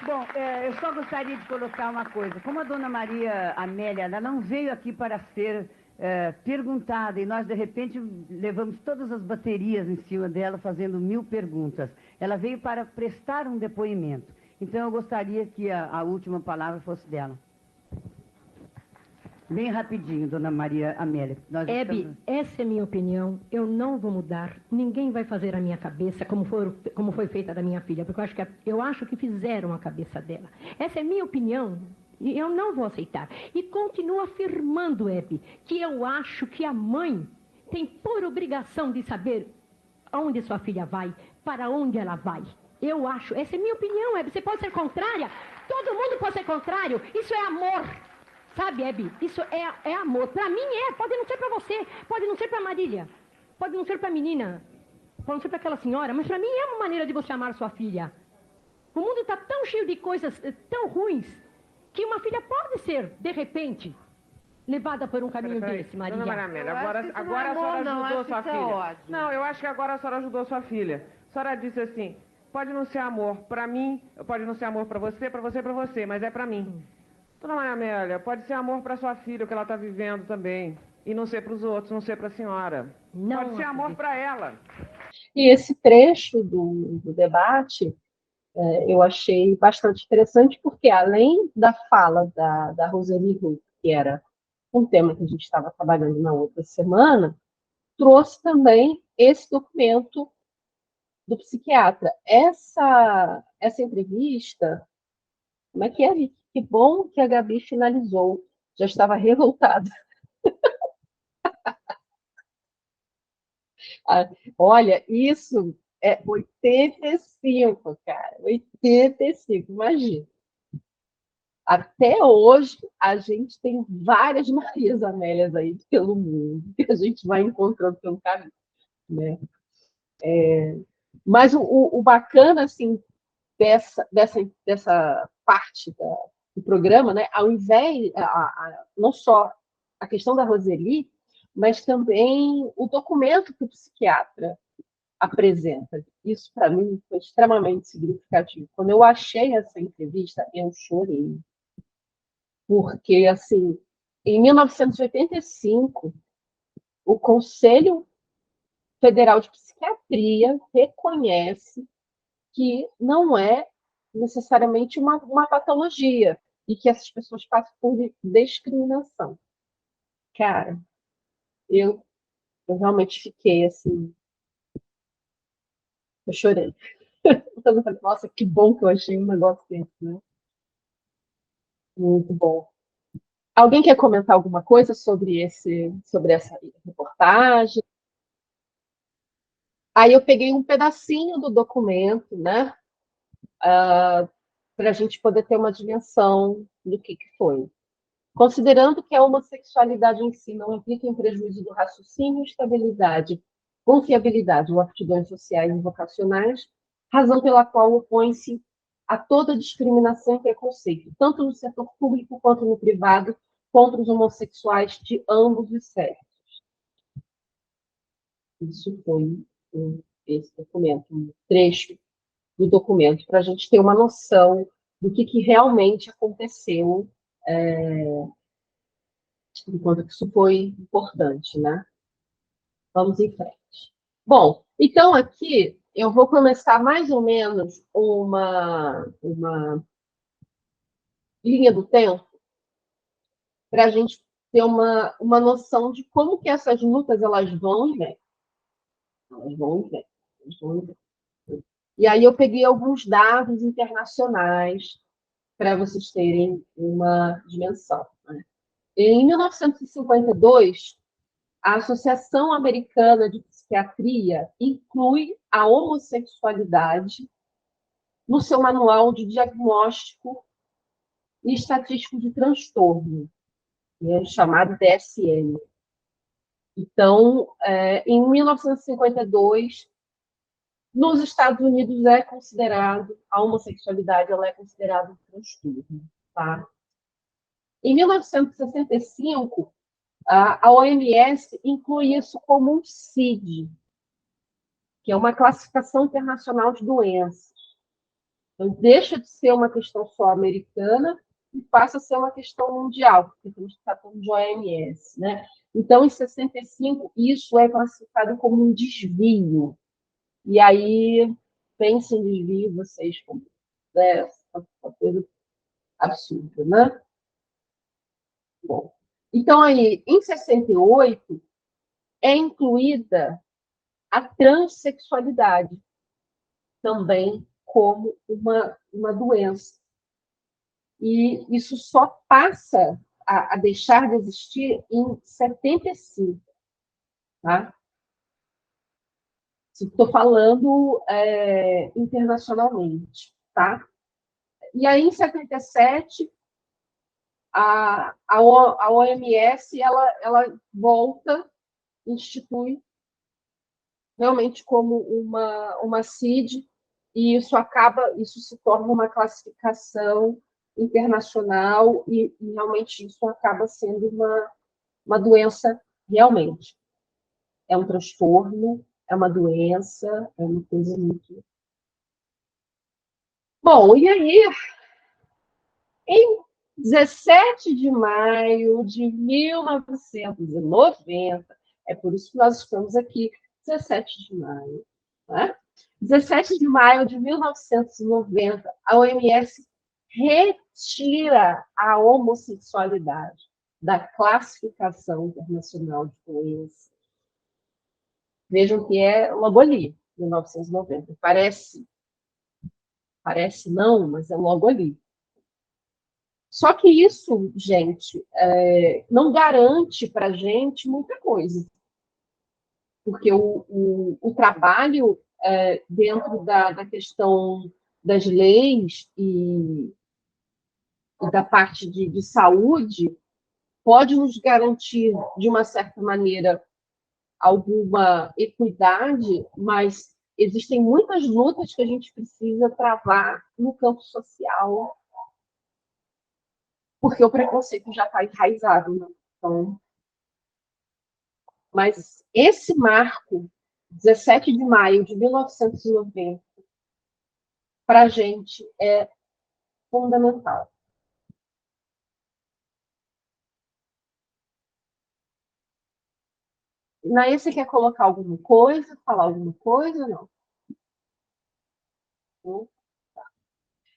Bom, eu só gostaria de colocar uma coisa. Como a dona Maria Amélia, ela não veio aqui para ser perguntada e nós, de repente, levamos todas as baterias em cima dela, fazendo 1000 perguntas. Ela veio para prestar um depoimento. Então, eu gostaria que a última palavra fosse dela. Bem rapidinho, dona Maria Amélia. Hebe, essa é minha opinião, eu não vou mudar, ninguém vai fazer a minha cabeça como foi feita da minha filha, porque eu acho que fizeram a cabeça dela. Essa é minha opinião, e eu não vou aceitar. E continuo afirmando, Hebe, que eu acho que a mãe tem por obrigação de saber aonde sua filha vai, para onde ela vai. Eu acho, essa é minha opinião, Hebe, você pode ser contrária, todo mundo pode ser contrário, isso é amor. Sabe, Hebe, isso é amor. Para mim pode não ser para você, pode não ser para Marília, pode não ser para a menina, pode não ser para aquela senhora, mas para mim é uma maneira de você amar sua filha. O mundo está tão cheio de coisas tão ruins, que uma filha pode ser, de repente, levada por um caminho desse, Maria. Dona Maria Amélia, agora a senhora ajudou sua filha. Não, eu acho que agora a senhora ajudou sua filha. A senhora disse assim, pode não ser amor para mim, pode não ser amor para você, mas é para mim. Dona Maria Amélia, pode ser amor para sua filha, o que ela está vivendo também. E não ser para os outros, não ser para a senhora. Não pode ser amor para ela. E esse trecho do debate eu achei bastante interessante, porque além da fala da Roseli Hu, que era um tema que a gente estava trabalhando na outra semana, trouxe também esse documento do psiquiatra. Essa entrevista, como é que é? Que bom que a Gabi finalizou. Já estava revoltada. Olha, isso é 85, cara. 85, imagina. Até hoje, a gente tem várias Marias Amélias aí pelo mundo, que a gente vai encontrando pelo caminho, né? Mas o bacana, assim, dessa parte do programa, né? Ao invés, não só a questão da Roseli, mas também o documento que o psiquiatra apresenta. Isso, para mim, foi extremamente significativo. Quando eu achei essa entrevista, eu chorei. Porque, assim, em 1985, o Conselho Federal de Psiquiatria reconhece que não é necessariamente uma patologia e que essas pessoas passam por discriminação. Cara, eu realmente fiquei assim, eu chorei. Nossa, que bom que eu achei um negócio desse, né? Muito bom. Alguém quer comentar alguma coisa sobre essa reportagem? Aí eu peguei um pedacinho do documento, né? Para a gente poder ter uma dimensão do que foi. Considerando que a homossexualidade em si não implica em prejuízo do raciocínio, estabilidade, confiabilidade ou aptidões sociais e vocacionais, razão pela qual opõe-se a toda discriminação e preconceito, tanto no setor público quanto no privado, contra os homossexuais de ambos os sexos. Isso foi esse documento, um trecho do documento, para a gente ter uma noção do que realmente aconteceu, enquanto que isso foi importante, né? Vamos em frente. Bom, então aqui eu vou começar mais ou menos uma linha do tempo para a gente ter uma noção de como que essas lutas elas vão e vêm. Elas vão e vêm. Elas vão e vêm. E aí eu peguei alguns dados internacionais para vocês terem uma dimensão, né? Em 1952, a Associação Americana de Psiquiatria inclui a homossexualidade no seu manual de diagnóstico e estatístico de transtorno, né, chamado DSM. Então, em 1952, nos Estados Unidos a homossexualidade ela é considerada um transtorno, tá? Em 1965, a OMS inclui isso como um CID, que é uma classificação internacional de doenças. Então, deixa de ser uma questão só americana e passa a ser uma questão mundial, porque estamos tratando de OMS, né? Então, em 65, isso é classificado como um desvio. E aí, pensem em desvio, vocês, como, né, uma coisa absurda, né? Bom, então, aí, em 68, é incluída a transexualidade também como uma doença. E isso só passa a deixar de existir em 75. Tá? Estou falando internacionalmente. Tá? E aí, em 77, a OMS ela volta, institui realmente como uma CID, e isso se torna uma classificação internacional, e realmente isso acaba sendo uma doença realmente. É um transtorno, é uma doença, é uma coisa muito... Bom, e aí, em 17 de maio de 1990, é por isso que nós estamos aqui, 17 de maio, né? 17 de maio de 1990, a OMS retira a homossexualidade da classificação internacional de doenças. Vejam que é logo ali, 1990. Parece não, mas é logo ali. Só que isso, gente, não garante para a gente muita coisa. Porque o trabalho dentro da questão das leis e da parte de saúde pode nos garantir, de uma certa maneira, alguma equidade, mas existem muitas lutas que a gente precisa travar no campo social, porque o preconceito já está enraizado, né? Então, mas esse marco, 17 de maio de 1990, para a gente é fundamental. Naí, você quer colocar alguma coisa, falar alguma coisa, não?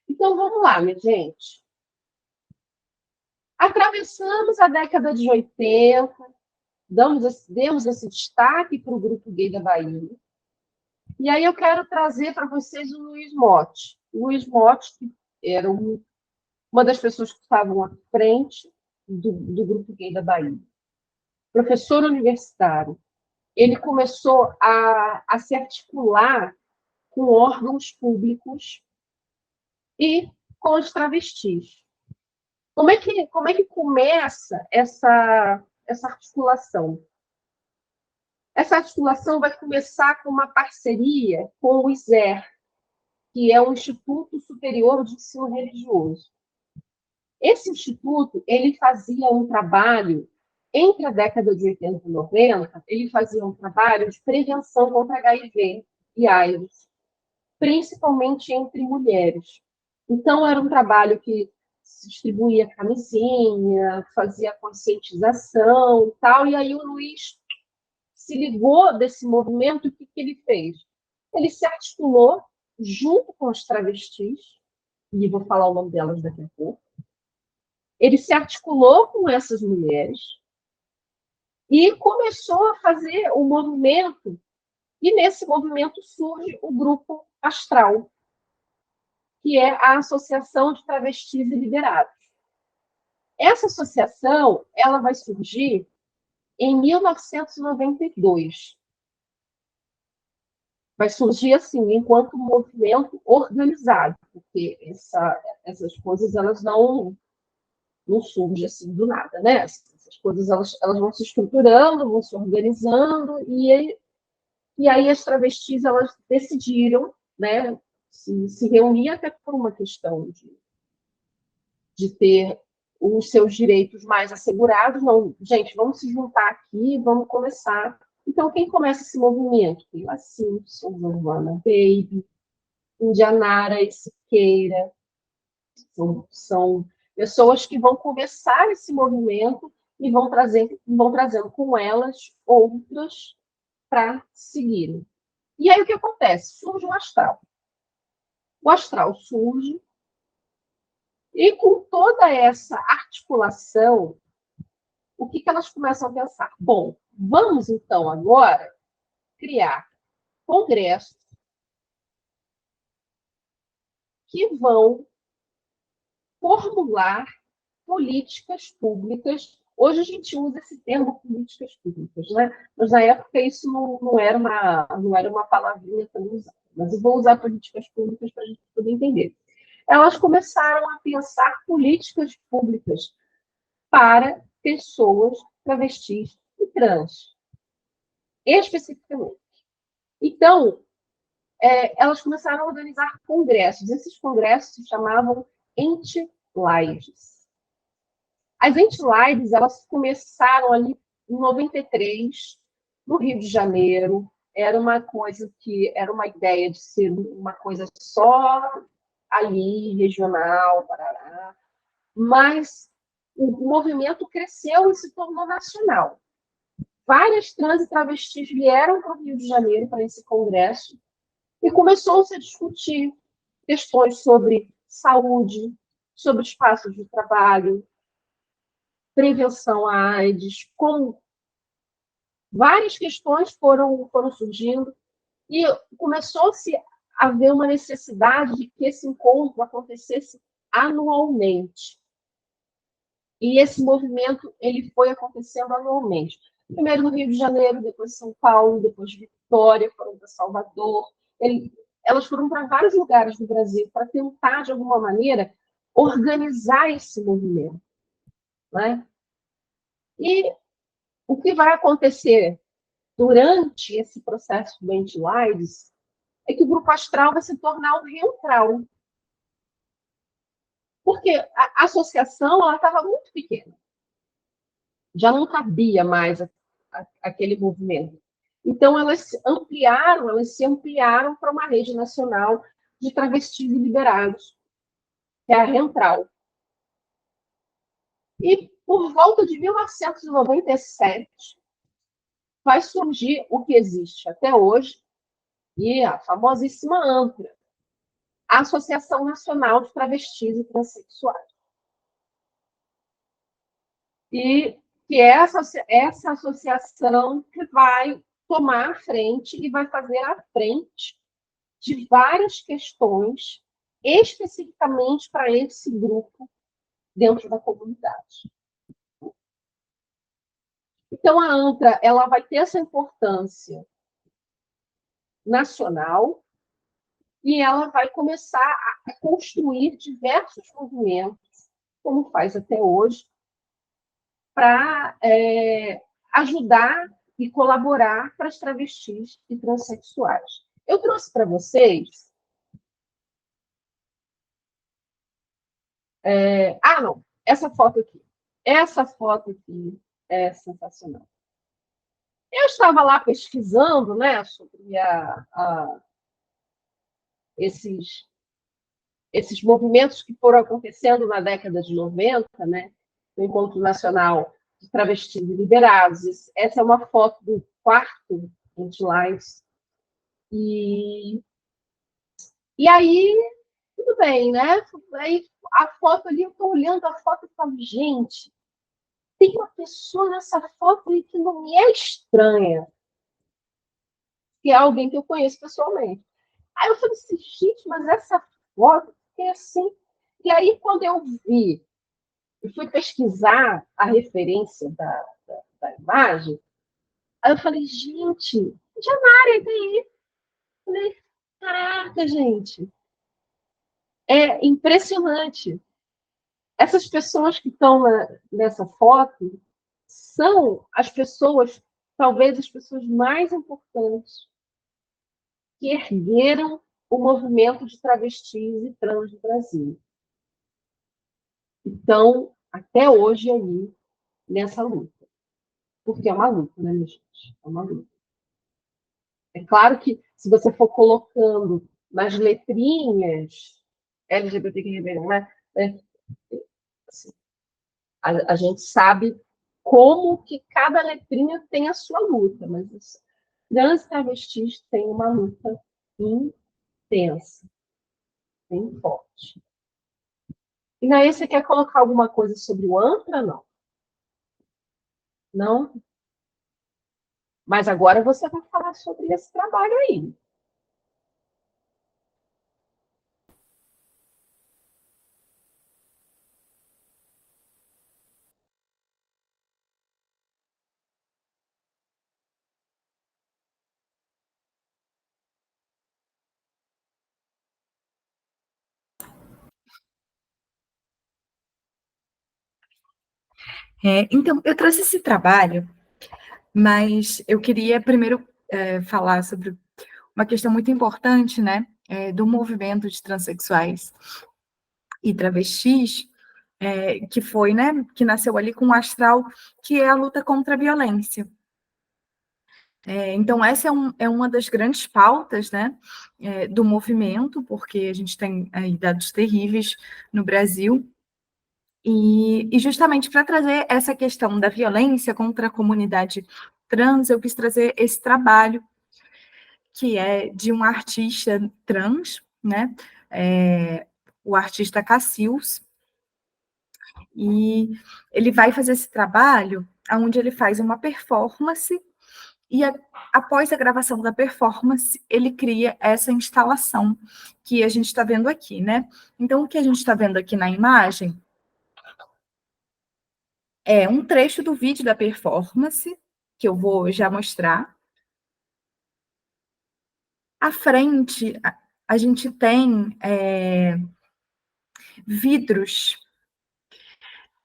Então, vamos lá, minha gente. Atravessamos a década de 80, demos esse destaque para o Grupo Gay da Bahia. E aí eu quero trazer para vocês o Luiz Motti. O Luiz Motti, que era uma das pessoas que estavam à frente do Grupo Gay da Bahia. Professor universitário. Ele começou a se articular com órgãos públicos e com os travestis. Como é que começa essa articulação? Essa articulação vai começar com uma parceria com o ISER, que é o Instituto Superior de Ensino Religioso. Esse instituto ele fazia um trabalho, entre a década de 80 e 90, ele fazia um trabalho de prevenção contra HIV e AIDS, principalmente entre mulheres. Então, era um trabalho que se distribuía camisinha, fazia conscientização e tal, e aí o Luiz se ligou desse movimento, o que ele fez? Ele se articulou junto com os travestis, e vou falar o nome delas daqui a pouco. Ele se articulou com essas mulheres e começou a fazer o movimento, e nesse movimento surge o Grupo Astral, que é a Associação de Travestis e Liberados. Essa associação ela vai surgir em 1992. Vai surgir assim, enquanto movimento organizado, porque essas coisas elas não surgem assim do nada, né? Essas coisas elas vão se estruturando, vão se organizando, e aí as travestis elas decidiram, né, se reunir até por uma questão de ter os seus direitos mais assegurados. Não, gente, vamos se juntar aqui, vamos começar. Então, quem começa esse movimento? Keila Simpson, Giovanna Baby, Indianara e Siqueira, são Pessoas que vão começar esse movimento e vão trazendo com elas outras para seguirem. E aí o que acontece? Surge o astral. O astral surge e com toda essa articulação, o que elas começam a pensar? Bom, vamos então agora criar congressos que vão formular políticas públicas. Hoje a gente usa esse termo políticas públicas, né? Mas na época isso não era uma palavrinha tão usada. Mas eu vou usar políticas públicas para a gente poder entender. Elas começaram a pensar políticas públicas para pessoas travestis e trans, especificamente. Então, elas começaram a organizar congressos. Esses congressos se chamavam Ente-Lives. As Ente-Lives, elas começaram ali em 93, no Rio de Janeiro. Era uma coisa que era uma ideia de ser uma coisa só ali, regional, parará. Mas o movimento cresceu e se tornou nacional. Várias trans e travestis vieram para o Rio de Janeiro para esse congresso e começou-se a discutir questões sobre saúde, sobre espaços de trabalho, prevenção à AIDS, como várias questões foram surgindo e começou-se a haver uma necessidade de que esse encontro acontecesse anualmente. E esse movimento ele foi acontecendo anualmente. Primeiro no Rio de Janeiro, depois São Paulo, depois Vitória, foram para Salvador. Elas foram para vários lugares do Brasil para tentar, de alguma maneira, organizar esse movimento. Né? E o que vai acontecer durante esse processo do Ente-Lives é que o Grupo Astral vai se tornar um Reentral. Porque a associação estava muito pequena. Já não cabia mais aquele movimento. Então, elas se ampliaram para uma rede nacional de travestis e liberados, que é a Reentral. E, por volta de 1997, vai surgir o que existe até hoje, e a famosíssima ANTRA, a Associação Nacional de Travestis e Transsexuais. E que é essa associação que vai tomar a frente e vai fazer a frente de várias questões especificamente para esse grupo dentro da comunidade. Então, a ANTRA ela vai ter essa importância nacional e ela vai começar a construir diversos movimentos, como faz até hoje, para ajudar e colaborar para as travestis e transexuais. Eu trouxe para vocês... não, essa foto aqui. Essa foto aqui é sensacional. Eu estava lá pesquisando, né, sobre esses movimentos que foram acontecendo na década de 90, né, o Encontro Nacional de Travestis e Liberados. Essa é uma foto do quarto Ente-Lives. E aí, tudo bem, né? Aí a foto ali, eu estou olhando a foto e falo, gente, tem uma pessoa nessa foto aí que não me é estranha, que é alguém que eu conheço pessoalmente. Aí eu falei assim, gente, mas essa foto é assim. E aí, quando eu vi, e fui pesquisar a referência da imagem, aí eu falei, gente, Janara, tá aí. Eu falei, caraca, gente, é impressionante. Essas pessoas que estão nessa foto são as pessoas, talvez as pessoas mais importantes que ergueram o movimento de travestis e trans no Brasil. Então, até hoje aí, nessa luta. Porque é uma luta, né, minha gente? É uma luta. É claro que, se você for colocando nas letrinhas LGBTQIA+, né, assim. A gente sabe como que cada letrinha tem a sua luta, mas os trans e travestis têm uma luta intensa, bem forte. E aí, você quer colocar alguma coisa sobre o ANTRA? Não. Não? Mas agora você vai falar sobre esse trabalho aí. Então, eu trouxe esse trabalho, mas eu queria primeiro falar sobre uma questão muito importante, né, do movimento de transexuais e travestis, que foi, né, que nasceu ali com o Astral, que é a luta contra a violência. Então, essa é uma das grandes pautas, né, do movimento, porque a gente tem aí dados terríveis no Brasil, e justamente para trazer essa questão da violência contra a comunidade trans, eu quis trazer esse trabalho, que é de um artista trans, né, o artista Cacils, e ele vai fazer esse trabalho onde ele faz uma performance e após a gravação da performance, ele cria essa instalação que a gente está vendo aqui, né? Então, o que a gente está vendo aqui na imagem é um trecho do vídeo da performance, que eu vou já mostrar. À frente, a gente tem vidros,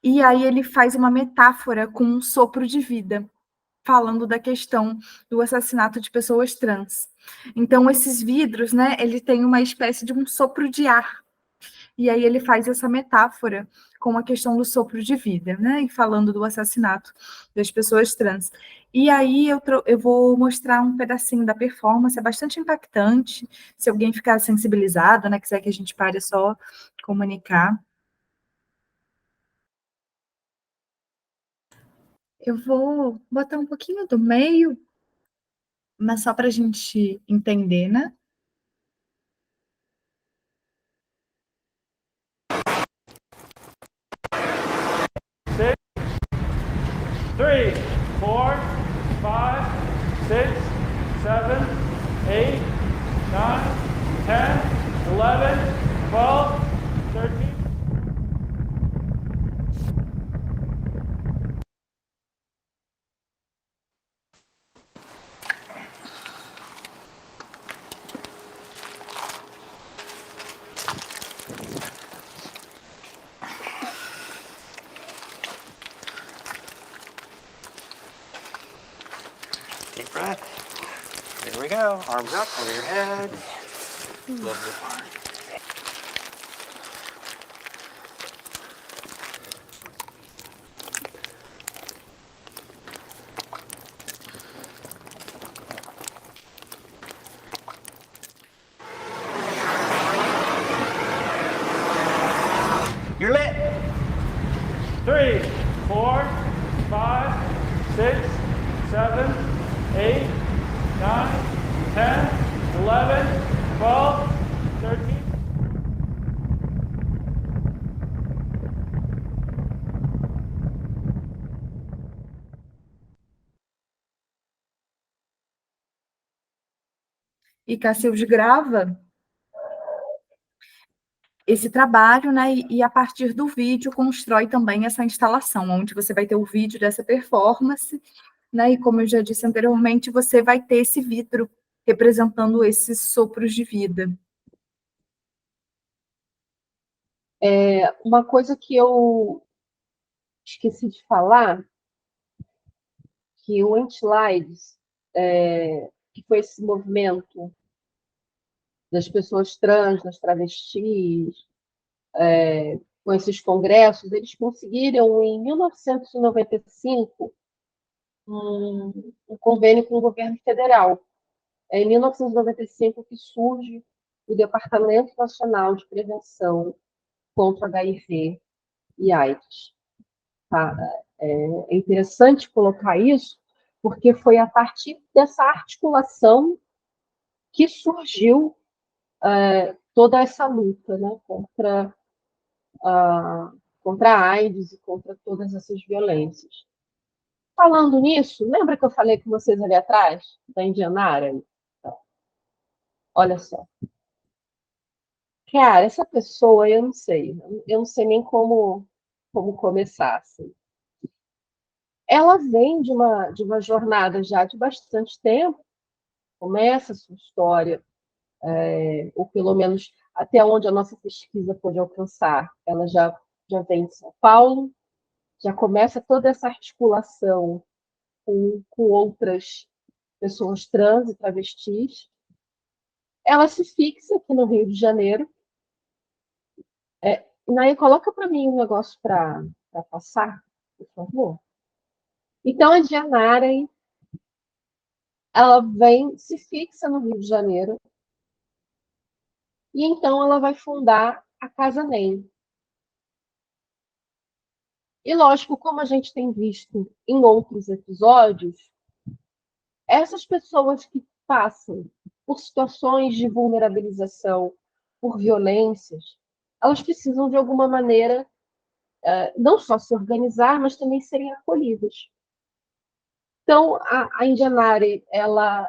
e aí ele faz uma metáfora com um sopro de vida, falando da questão do assassinato de pessoas trans. Então, esses vidros, né, ele tem uma espécie de um sopro de ar, e aí ele faz essa metáfora com a questão do sopro de vida, né, e falando do assassinato das pessoas trans. E aí eu vou mostrar um pedacinho da performance, é bastante impactante, se alguém ficar sensibilizado, né, quiser que a gente pare, é só comunicar. Eu vou botar um pouquinho do meio, mas só para a gente entender, né? Six, 3, 4, 5, 6, 7, 8, 9, 10, 11, 12, 13. Deep breath. There we go. Arms up over your head. Lovely part. You're lit. 3, 4, 5, 6, 7, 8, 9, 10, 11, 12, 13. E Cacildes grava esse trabalho, né, e a partir do vídeo constrói também essa instalação, onde você vai ter o vídeo dessa performance, né, e como eu já disse anteriormente, você vai ter esse vidro representando esses sopros de vida. Uma coisa que eu esqueci de falar, que o Anti-Lives, que foi esse movimento das pessoas trans, das travestis, com esses congressos, eles conseguiram, em 1995, um convênio com o governo federal. É em 1995 que surge o Departamento Nacional de Prevenção contra o HIV e AIDS. Tá? É interessante colocar isso, porque foi a partir dessa articulação que surgiu toda essa luta, né, contra a AIDS e contra todas essas violências. Falando nisso, lembra que eu falei com vocês ali atrás, da Indianara? Então, olha só. Cara, essa pessoa, eu não sei nem como começar, assim. Ela vem de uma jornada já de bastante tempo, começa a sua história, ou pelo menos até onde a nossa pesquisa pôde alcançar, ela já vem de São Paulo, já começa toda essa articulação com outras pessoas trans e travestis. Ela se fixa aqui no Rio de Janeiro. Naí, coloca para mim um negócio para passar, por favor. Então, a Dianara, ela se fixa no Rio de Janeiro, e então ela vai fundar a Casa NEM. E, lógico, como a gente tem visto em outros episódios, essas pessoas que passam por situações de vulnerabilização, por violências, elas precisam, de alguma maneira, não só se organizar, mas também serem acolhidas. Então, a Indianare, ela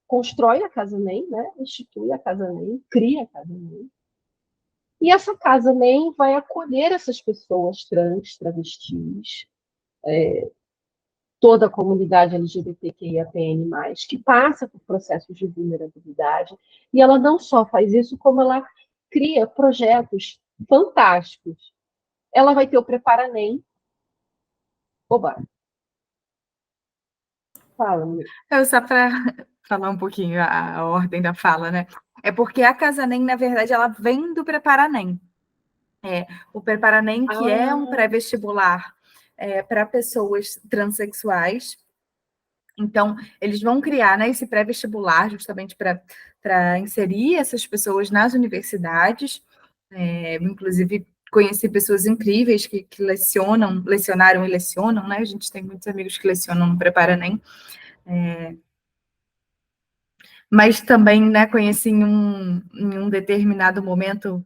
constrói a Casa NEM, né? Institui a Casa NEM, cria a Casa NEM. E essa Casa NEM vai acolher essas pessoas trans, travestis, toda a comunidade LGBTQIAPN+, que passa por processos de vulnerabilidade. E ela não só faz isso, como ela cria projetos fantásticos. Ela vai ter o Prepara NEM. Oba! Fala, amiga. Só para falar um pouquinho a ordem da fala, né? É porque a Casa NEM, na verdade, ela vem do Prepara NEM. O Prepara NEM, que é um pré-vestibular para pessoas transexuais. Então, eles vão criar, né, esse pré-vestibular justamente para inserir essas pessoas nas universidades. Inclusive, conheci pessoas incríveis que lecionaram e lecionam, né? A gente tem muitos amigos que lecionam no Prepara NEM. Mas também, né, conheci em um determinado momento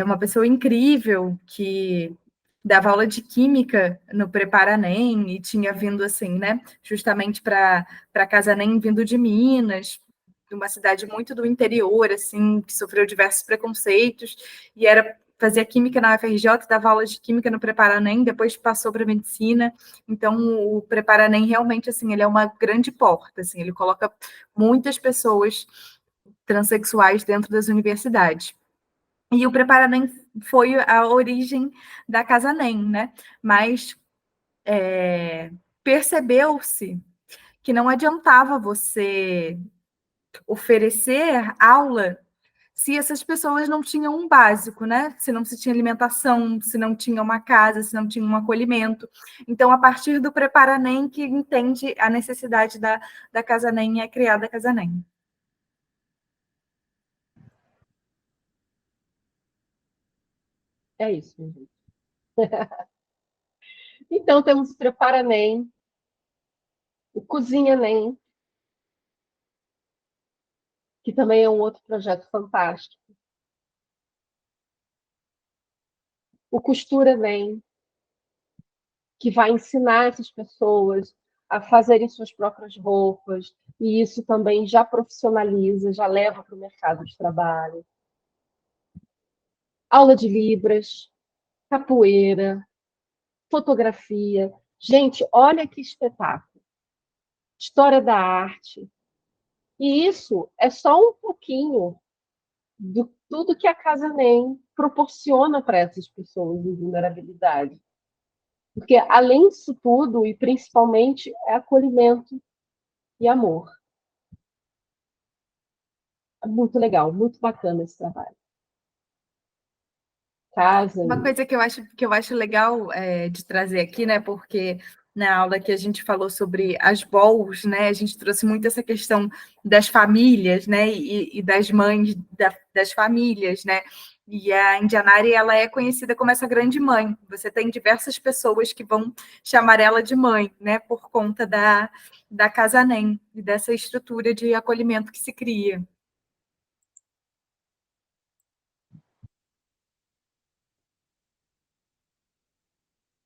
uma pessoa incrível que dava aula de química no Prepara NEM e tinha vindo assim, né, justamente para a Casa NEM, vindo de Minas, de uma cidade muito do interior, assim, que sofreu diversos preconceitos, e fazia química na UFRJ, dava aula de química no Prepara NEM, depois passou para medicina. Então, o Prepara NEM realmente, assim, ele é uma grande porta, assim, ele coloca muitas pessoas transexuais dentro das universidades. E o Prepara NEM foi a origem da Casa NEM, né? Mas percebeu-se que não adiantava você oferecer aula se essas pessoas não tinham um básico, né? Se não se tinha alimentação, se não tinha uma casa, se não tinha um acolhimento. Então, a partir do Prepara NEM, que entende a necessidade da Casa NEM, é criada a Casa NEM. É isso, minha gente. Então, temos o Prepara NEM, o Cozinha NEM, que também é um outro projeto fantástico. O Costura NEM, que vai ensinar essas pessoas a fazerem suas próprias roupas, e isso também já profissionaliza, já leva para o mercado de trabalho. Aula de Libras, capoeira, fotografia. Gente, olha que espetáculo. História da arte. E isso é só um pouquinho de tudo que a Casa NEM proporciona para essas pessoas em vulnerabilidade. Porque, além disso tudo, e principalmente, é acolhimento e amor. É muito legal, muito bacana esse trabalho. Uma coisa que eu acho legal de trazer aqui, né? Porque na aula que a gente falou sobre as bols, né? A gente trouxe muito essa questão das famílias, né? E das mães das famílias, né? E a Indianari, ela é conhecida como essa grande mãe. Você tem diversas pessoas que vão chamar ela de mãe, né? Por conta da Casa NEM e dessa estrutura de acolhimento que se cria.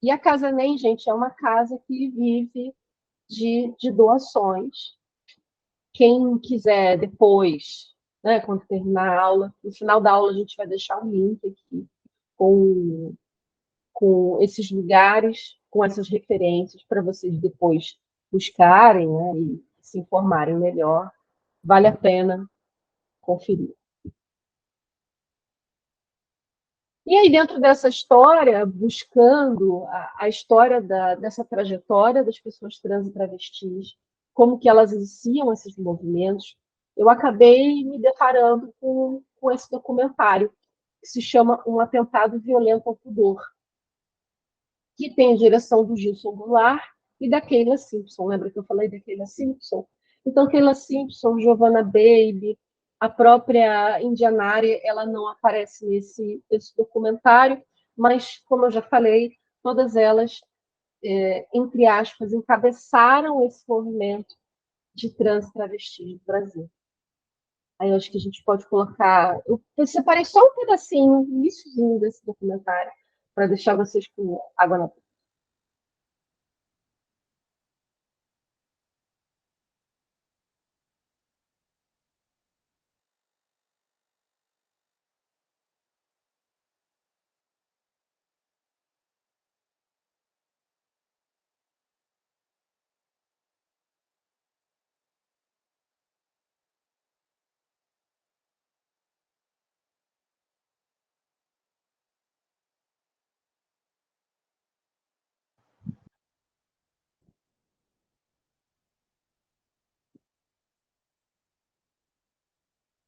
E a Casa NEM, gente, é uma casa que vive de doações. Quem quiser depois, né, quando terminar a aula, no final da aula a gente vai deixar um link aqui com esses lugares, com essas referências, para vocês depois buscarem, né, e se informarem melhor. Vale a pena conferir. E aí, dentro dessa história, buscando a história dessa trajetória das pessoas trans e travestis, como que elas iniciam esses movimentos, eu acabei me deparando com esse documentário, que se chama Um Atentado Violento ao Pudor, que tem a direção do Gilson Goulart e da Keila Simpson. Lembra que eu falei da Keila Simpson? Então, Keila Simpson, Giovanna Baby, a própria Indianari, ela não aparece nesse documentário, mas, como eu já falei, todas elas, entre aspas, encabeçaram esse movimento de trans e travestis do Brasil. Aí eu acho que a gente pode colocar... Eu separei só um pedacinho, um iníciozinho desse documentário, para deixar vocês com água na boca.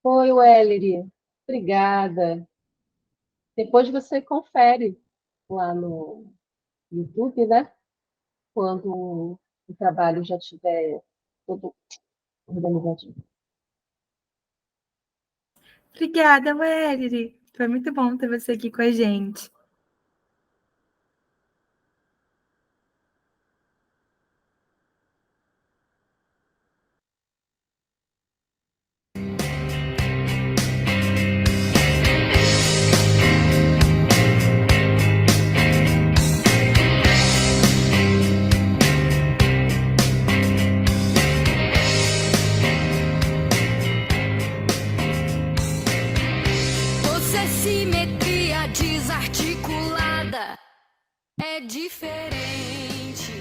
Oi, Wellery. Obrigada. Depois você confere lá no YouTube, né? Quando o trabalho já estiver todo organizadinho. Obrigada, Wellery. Foi muito bom ter você aqui com a gente. Você simetria desarticulada é diferente.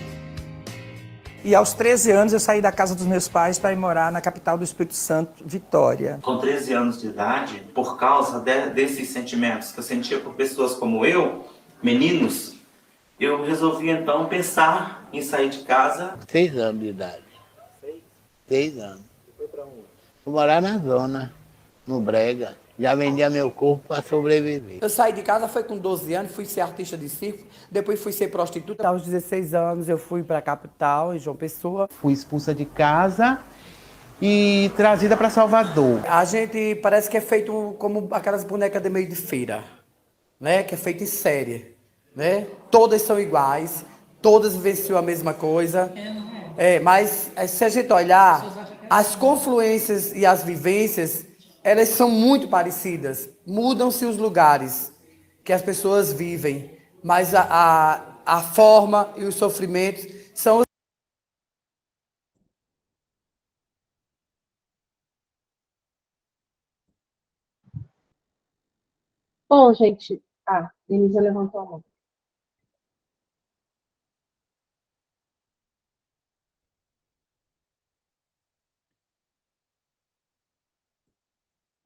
E aos 13 anos eu saí da casa dos meus pais para ir morar na capital do Espírito Santo, Vitória. Com 13 anos de idade, por causa desses sentimentos que eu sentia por pessoas como eu, meninos, eu resolvi então pensar em sair de casa. 6 anos de idade. 6 anos. E foi para onde? Fui morar na zona, no Brega. Já vendia meu corpo para sobreviver. Eu saí de casa, foi com 12 anos, fui ser artista de circo, depois fui ser prostituta. Aos 16 anos eu fui para a capital, em João Pessoa. Fui expulsa de casa e trazida para Salvador. A gente parece que é feito como aquelas bonecas de meio de feira, né? Que é feito em série, né? Todas são iguais, todas vivenciam a mesma coisa. Mas se a gente olhar, as confluências e as vivências, elas são muito parecidas. Mudam-se os lugares que as pessoas vivem, mas a forma e os sofrimentos são os... Bom, gente... Denise levantou a mão.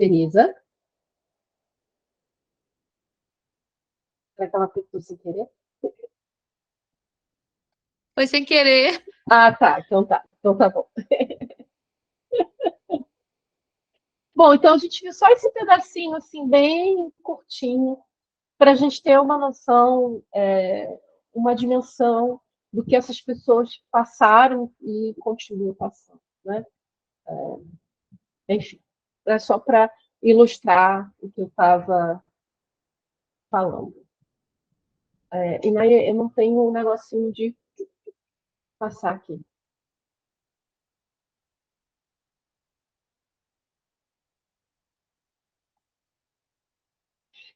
Denisa? Será que ela apertou sem querer? Foi sem querer. Tá. Então tá bom. Bom, então a gente viu só esse pedacinho, assim, bem curtinho, para a gente ter uma noção, uma dimensão do que essas pessoas passaram e continuam passando, né? Enfim, é só para ilustrar o que eu estava falando. E eu não tenho um negocinho de passar aqui.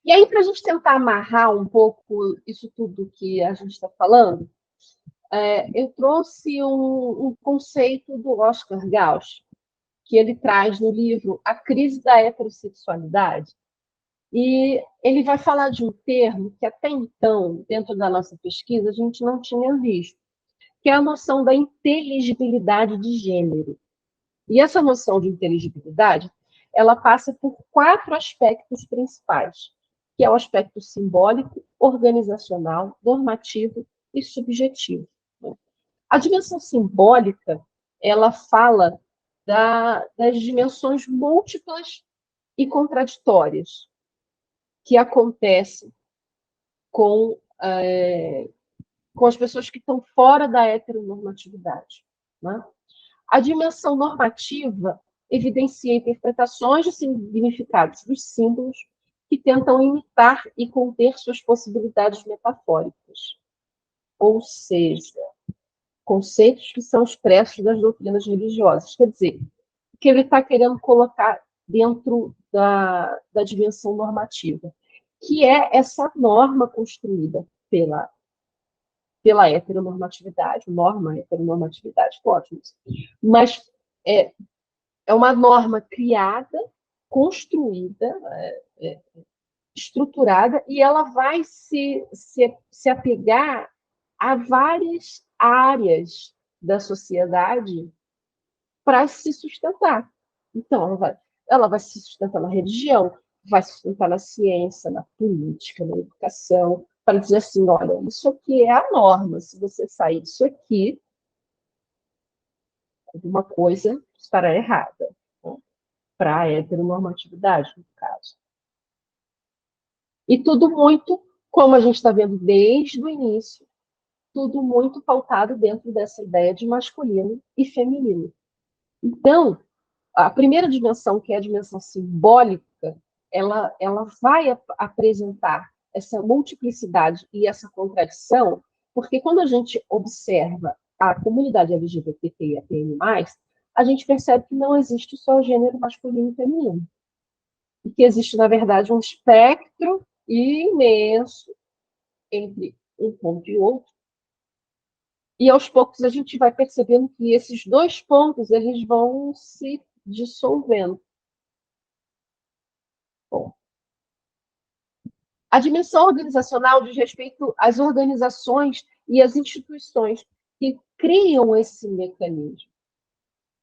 E aí, para a gente tentar amarrar um pouco isso tudo que a gente está falando, eu trouxe um conceito do Oscar Gauch, que ele traz no livro A Crise da Heterossexualidade. E ele vai falar de um termo que até então, dentro da nossa pesquisa, a gente não tinha visto, que é a noção da inteligibilidade de gênero. E essa noção de inteligibilidade, ela passa por 4 aspectos principais, que é o aspecto simbólico, organizacional, normativo e subjetivo. A dimensão simbólica, ela fala das dimensões múltiplas e contraditórias que acontecem com as pessoas que estão fora da heteronormatividade, né? A dimensão normativa evidencia interpretações de significados dos símbolos que tentam imitar e conter suas possibilidades metafóricas, ou seja, conceitos que são expressos das doutrinas religiosas. Quer dizer, o que ele está querendo colocar dentro da dimensão normativa, que é essa norma construída pela heteronormatividade, heteronormatividade, ótimo. Mas é uma norma criada, construída, estruturada, e ela vai se apegar a várias áreas da sociedade para se sustentar. Então, ela vai se sustentar na religião, vai se sustentar na ciência, na política, na educação, para dizer assim, olha, isso aqui é a norma, se você sair disso aqui, alguma coisa estará errada, né? Para a heteronormatividade, no caso. E tudo muito, como a gente está vendo desde o início, tudo muito pautado dentro dessa ideia de masculino e feminino. Então, a primeira dimensão, que é a dimensão simbólica, ela vai apresentar essa multiplicidade e essa contradição, porque quando a gente observa a comunidade LGBTQIAPN+, a gente percebe que não existe só o gênero masculino e feminino. E que existe, na verdade, um espectro imenso entre um ponto e outro. E, aos poucos, a gente vai percebendo que esses 2 pontos eles vão se dissolvendo. Bom, a dimensão organizacional diz respeito às organizações e às instituições que criam esse mecanismo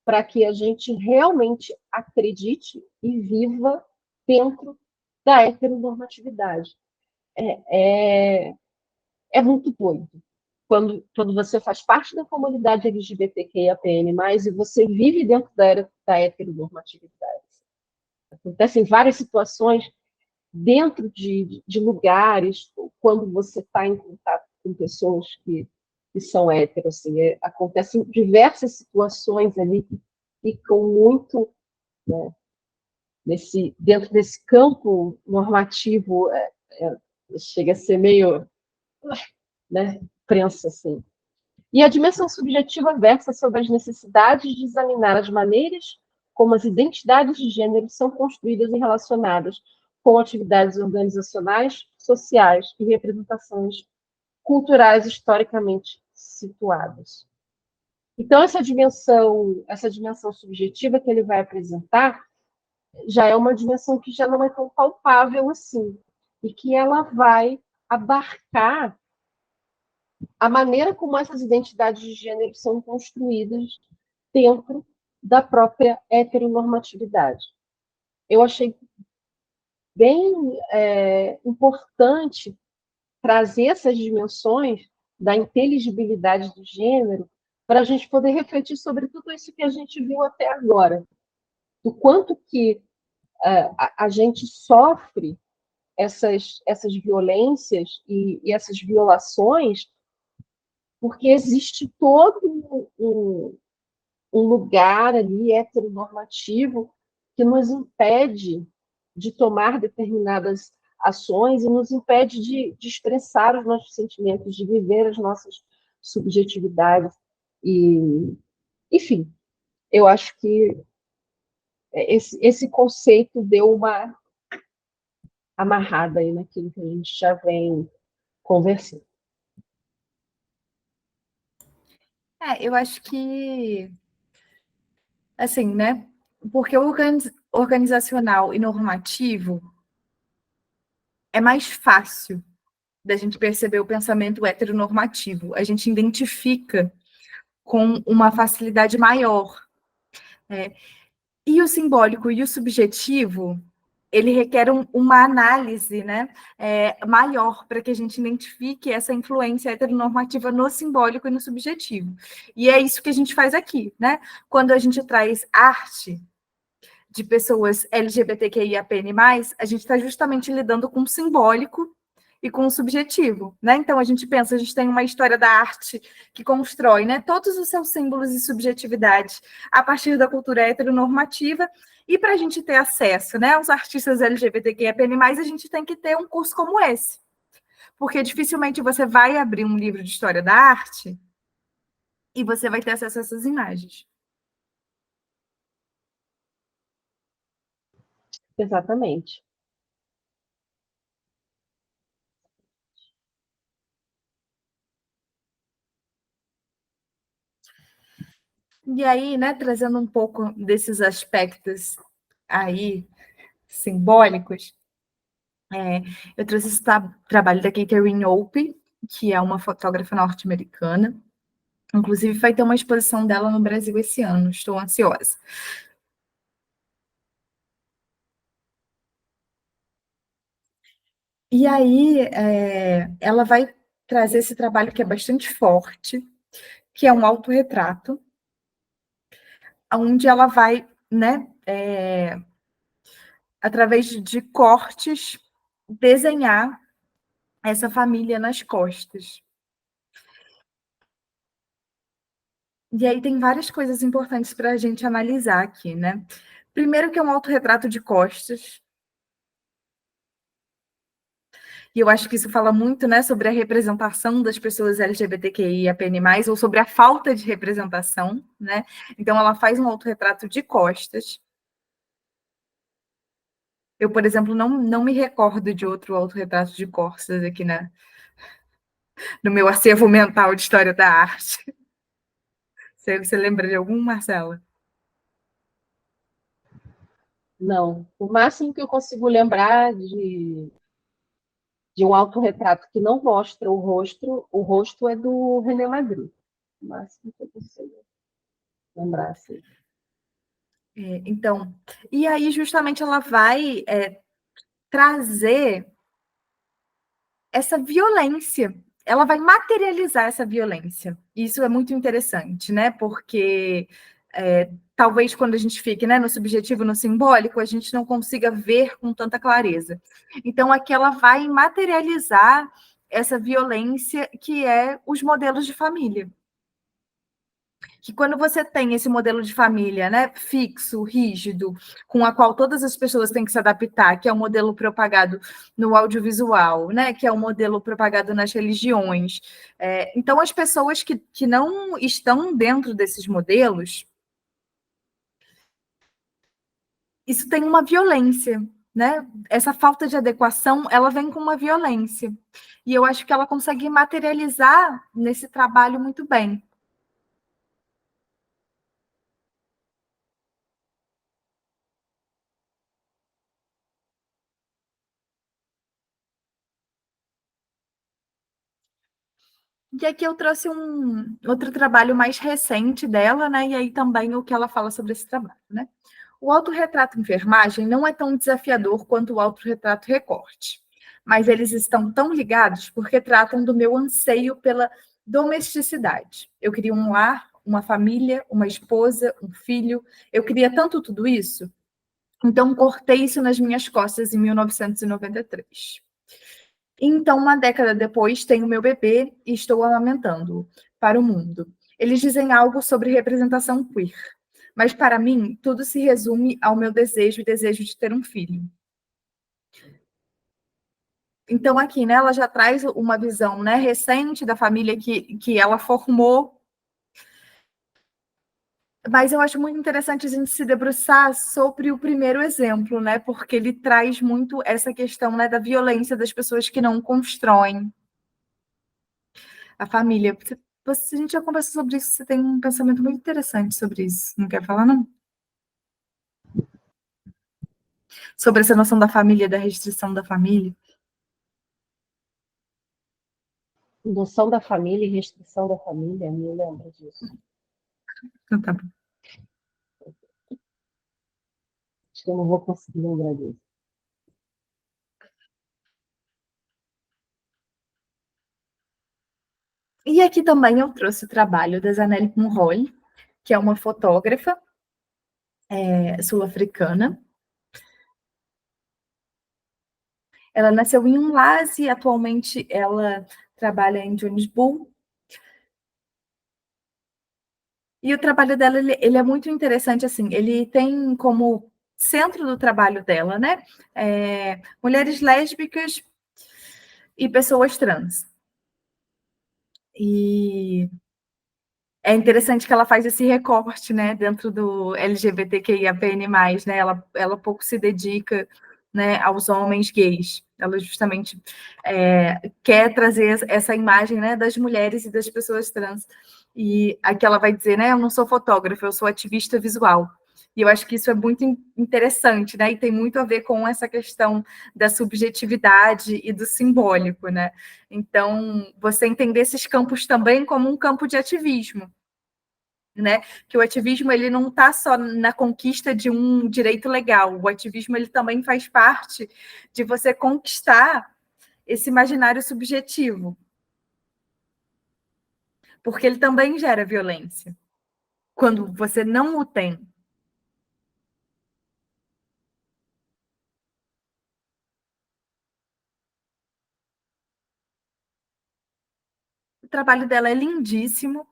para que a gente realmente acredite e viva dentro da heteronormatividade. É muito doido. Quando você faz parte da comunidade LGBTQIAPN+, e você vive dentro da heteronormatividade. Acontecem várias situações dentro de lugares, quando você está em contato com pessoas que são héteros, assim, acontecem diversas situações ali que ficam muito, né, dentro desse campo normativo, chega a ser meio, né, prensa, assim. E a dimensão subjetiva versa sobre as necessidades de examinar as maneiras como as identidades de gênero são construídas e relacionadas com atividades organizacionais, sociais e representações culturais historicamente situadas. Então, essa dimensão subjetiva que ele vai apresentar já é uma dimensão que já não é tão palpável assim, e que ela vai abarcar a maneira como essas identidades de gênero são construídas dentro da própria heteronormatividade. Eu achei bem importante trazer essas dimensões da inteligibilidade do gênero para a gente poder refletir sobre tudo isso que a gente viu até agora, do quanto que a gente sofre essas violências e essas violações porque existe todo um lugar ali heteronormativo que nos impede de tomar determinadas ações e nos impede de expressar os nossos sentimentos, de viver as nossas subjetividades. E, enfim, eu acho que esse conceito deu uma amarrada aí naquilo que a gente já vem conversando. Eu acho que, assim, né? Porque o organizacional e normativo é mais fácil da gente perceber o pensamento heteronormativo. A gente identifica com uma facilidade maior. E o simbólico e o subjetivo, ele requer uma análise, né, maior para que a gente identifique essa influência heteronormativa no simbólico e no subjetivo. E é isso que a gente faz aqui, né? Quando a gente traz arte de pessoas LGBTQIAPN+, a gente está justamente lidando com o simbólico e com o subjetivo, né? Então a gente pensa, a gente tem uma história da arte que constrói, né, todos os seus símbolos e subjetividades a partir da cultura heteronormativa, e para a gente ter acesso, né, aos artistas LGBTQIAPN+, a gente tem que ter um curso como esse, porque dificilmente você vai abrir um livro de história da arte e você vai ter acesso a essas imagens. Exatamente. E aí, né, trazendo um pouco desses aspectos aí simbólicos, eu trouxe esse trabalho da Catherine Opie, que é uma fotógrafa norte-americana. Inclusive, vai ter uma exposição dela no Brasil esse ano, estou ansiosa. E aí, ela vai trazer esse trabalho que é bastante forte, que é um autorretrato, onde ela vai, né, através de cortes, desenhar essa família nas costas. E aí tem várias coisas importantes para a gente analisar aqui, né? Primeiro que é um autorretrato de costas. E eu acho que isso fala muito, né, sobre a representação das pessoas LGBTQIAPN+, ou sobre a falta de representação, né? Então ela faz um autorretrato de costas. Eu, por exemplo, não me recordo de outro autorretrato de costas aqui no meu acervo mental de história da arte. Você lembra de algum, Marcela? Não. O máximo que eu consigo lembrar de um autorretrato que não mostra o rosto é do René Magritte. O máximo que eu consigo lembrar, assim. Então, e aí justamente ela vai trazer essa violência, ela vai materializar essa violência. Isso é muito interessante, né? Porque talvez quando a gente fique, né, no subjetivo, no simbólico, a gente não consiga ver com tanta clareza. Então, aqui ela vai materializar essa violência que é os modelos de família. Que quando você tem esse modelo de família, né, fixo, rígido, com a qual todas as pessoas têm que se adaptar, que é o modelo propagado no audiovisual, né, que é o modelo propagado nas religiões. Então, as pessoas que não estão dentro desses modelos, isso tem uma violência, né? Essa falta de adequação, ela vem com uma violência. E eu acho que ela consegue materializar nesse trabalho muito bem. E aqui eu trouxe um outro trabalho mais recente dela, né? E aí também o que ela fala sobre esse trabalho, né? O autorretrato enfermagem não é tão desafiador quanto o autorretrato recorte, mas eles estão tão ligados porque tratam do meu anseio pela domesticidade. Eu queria um lar, uma família, uma esposa, um filho. Eu queria tanto tudo isso. Então, cortei isso nas minhas costas em 1993. Então, uma década depois, tenho meu bebê e estou amamentando-o. para o mundo. Eles dizem algo sobre representação queer, mas para mim tudo se resume ao meu desejo e desejo de ter um filho. Então aqui, né, ela já traz uma visão, né, recente da família que ela formou. Mas eu acho muito interessante a gente se debruçar sobre o primeiro exemplo, né? Porque ele traz muito essa questão, né, da violência das pessoas que não constroem a família. A gente já conversou sobre isso, você tem um pensamento muito interessante sobre isso. Não quer falar, não? Sobre essa noção da família, da restrição da família. Noção da família e restrição da família, me lembro disso. Então tá bom. Acho que eu não vou conseguir lembrar disso. E aqui também eu trouxe o trabalho da Zanele Munhol, que é uma fotógrafa sul-africana. Ela nasceu em Umlazi, atualmente ela trabalha em Johannesburg. E o trabalho dela, ele é muito interessante, assim, ele tem como centro do trabalho dela, né, mulheres lésbicas e pessoas trans. E é interessante que ela faz esse recorte, né, dentro do LGBTQIAPN+, né, ela pouco se dedica, né, aos homens gays. Ela justamente quer trazer essa imagem, né, das mulheres e das pessoas trans. E aqui ela vai dizer, né, eu não sou fotógrafa, eu sou ativista visual. E eu acho que isso é muito interessante, né, e tem muito a ver com essa questão da subjetividade e do simbólico, né. Então, você entender esses campos também como um campo de ativismo, né? Que o ativismo ele não está só na conquista de um direito legal, o ativismo ele também faz parte de você conquistar esse imaginário subjetivo, porque ele também gera violência quando você não o tem. O trabalho dela é lindíssimo,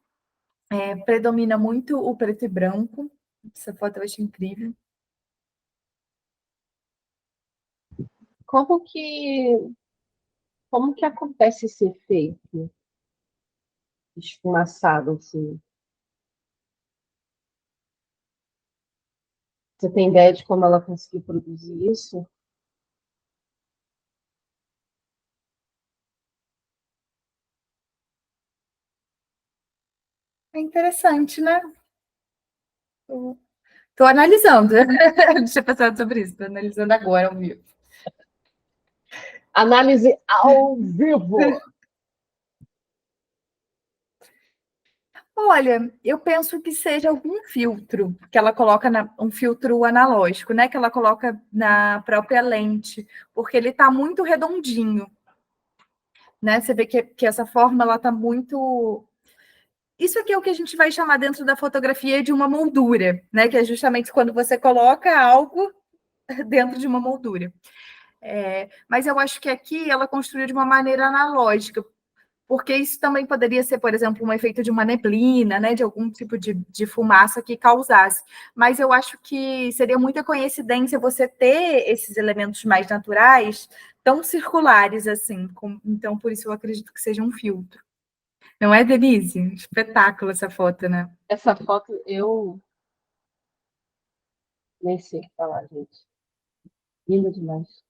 predomina muito o preto e branco. Essa foto eu acho incrível. Como que acontece esse efeito esfumaçado, assim? Você tem ideia de como ela conseguiu produzir isso? É interessante, né? Estou analisando. Deixa eu pensar sobre isso. Estou analisando agora ao vivo. Análise ao vivo. Olha, eu penso que seja algum filtro que ela coloca um filtro analógico, né? Que ela coloca na própria lente, porque ele está muito redondinho, né? Você vê que essa forma ela está muito. Isso aqui é o que a gente vai chamar dentro da fotografia de uma moldura, né? Que é justamente quando você coloca algo dentro de uma moldura. Mas eu acho que aqui ela construiu de uma maneira analógica, porque isso também poderia ser, por exemplo, um efeito de uma neblina, né, de algum tipo de fumaça que causasse. Mas eu acho que seria muita coincidência você ter esses elementos mais naturais, tão circulares assim. Então, por isso eu acredito que seja um filtro. Não é, Denise? Espetáculo essa foto, né? Essa foto eu nem sei o que falar, gente. Lindo demais.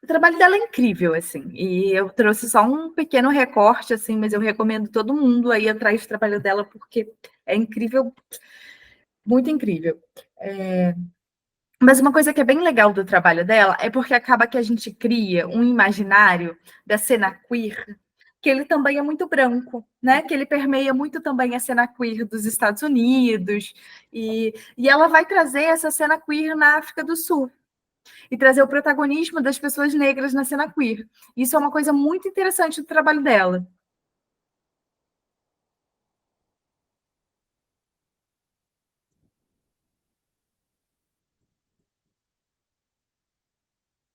O trabalho dela é incrível, assim, e eu trouxe só um pequeno recorte, assim, mas eu recomendo todo mundo aí atrás do trabalho dela, porque é incrível, muito incrível. Mas uma coisa que é bem legal do trabalho dela é porque acaba que a gente cria um imaginário da cena queer, que ele também é muito branco, né? Que ele permeia muito também a cena queer dos Estados Unidos, e ela vai trazer essa cena queer na África do Sul, e trazer o protagonismo das pessoas negras na cena queer. Isso é uma coisa muito interessante do trabalho dela.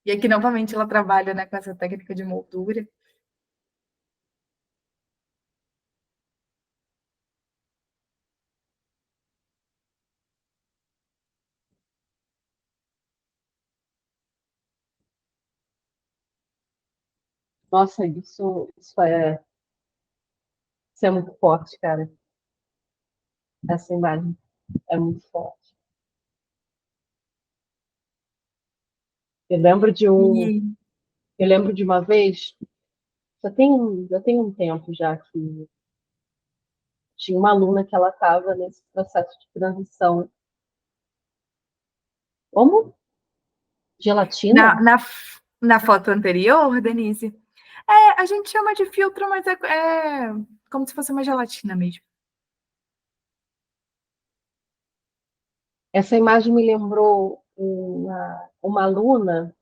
E aqui, novamente, ela trabalha, né, com essa técnica de moldura. Nossa, isso é muito forte, cara. Essa imagem é muito forte. Eu lembro de uma vez, já tem um tempo já que tinha uma aluna que ela estava nesse processo de transição. Como? Gelatina? Na foto anterior, Denise, a gente chama de filtro, mas é como se fosse uma gelatina mesmo. Essa imagem me lembrou uma aluna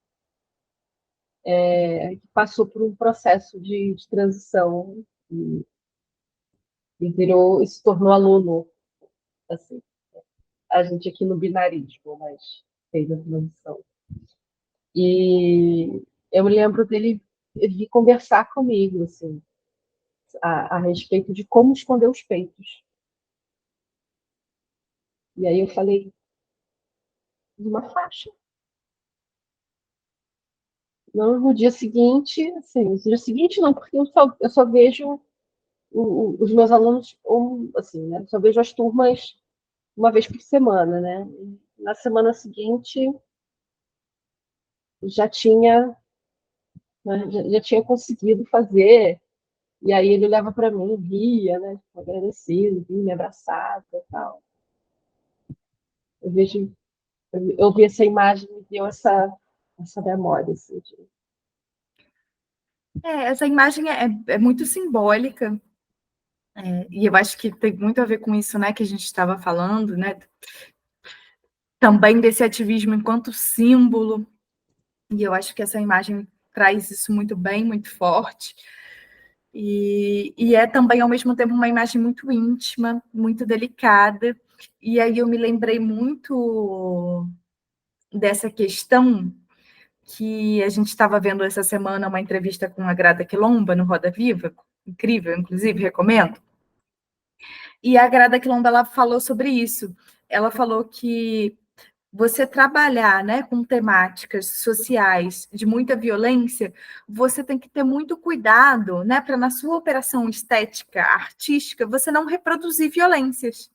que passou por um processo de transição e se tornou aluno. Assim, a gente aqui no binarismo, mas fez a transição. E eu me lembro dele vir conversar comigo, assim, a respeito de como esconder os peitos. E aí eu falei, de uma faixa. Não, no dia seguinte, assim, no dia seguinte não, porque eu só vejo os meus alunos, assim, né? Eu só vejo as turmas uma vez por semana, né? Na semana seguinte já tinha, né, já tinha conseguido fazer, e aí ele olhava para mim, ria, né? Tipo, agradecido, ria, me abraçava e tal. Eu vi essa imagem e me deu essa memória, assim, Essa imagem é muito simbólica, e eu acho que tem muito a ver com isso, né, que a gente estava falando, né, também desse ativismo enquanto símbolo, e eu acho que essa imagem traz isso muito bem, muito forte, e é também, ao mesmo tempo, uma imagem muito íntima, muito delicada, e aí eu me lembrei muito dessa questão que a gente estava vendo essa semana, uma entrevista com a Grada Quilomba no Roda Viva, incrível, inclusive, recomendo. E a Grada Quilomba, ela falou sobre isso. Ela falou que você trabalhar, né, com temáticas sociais de muita violência, você tem que ter muito cuidado, né, para na sua operação estética, artística, você não reproduzir violências.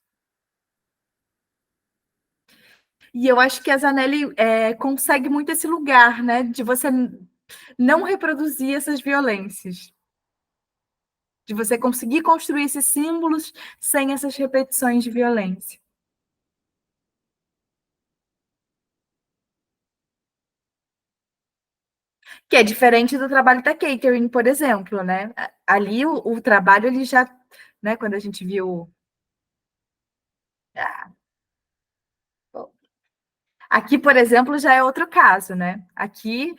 E eu acho que a Zanelli consegue muito esse lugar, né, de você não reproduzir essas violências. De você conseguir construir esses símbolos sem essas repetições de violência. Que é diferente do trabalho da catering, por exemplo, né? Ali o trabalho, ele já, né, quando a gente viu... Aqui, por exemplo, já é outro caso, né? Aqui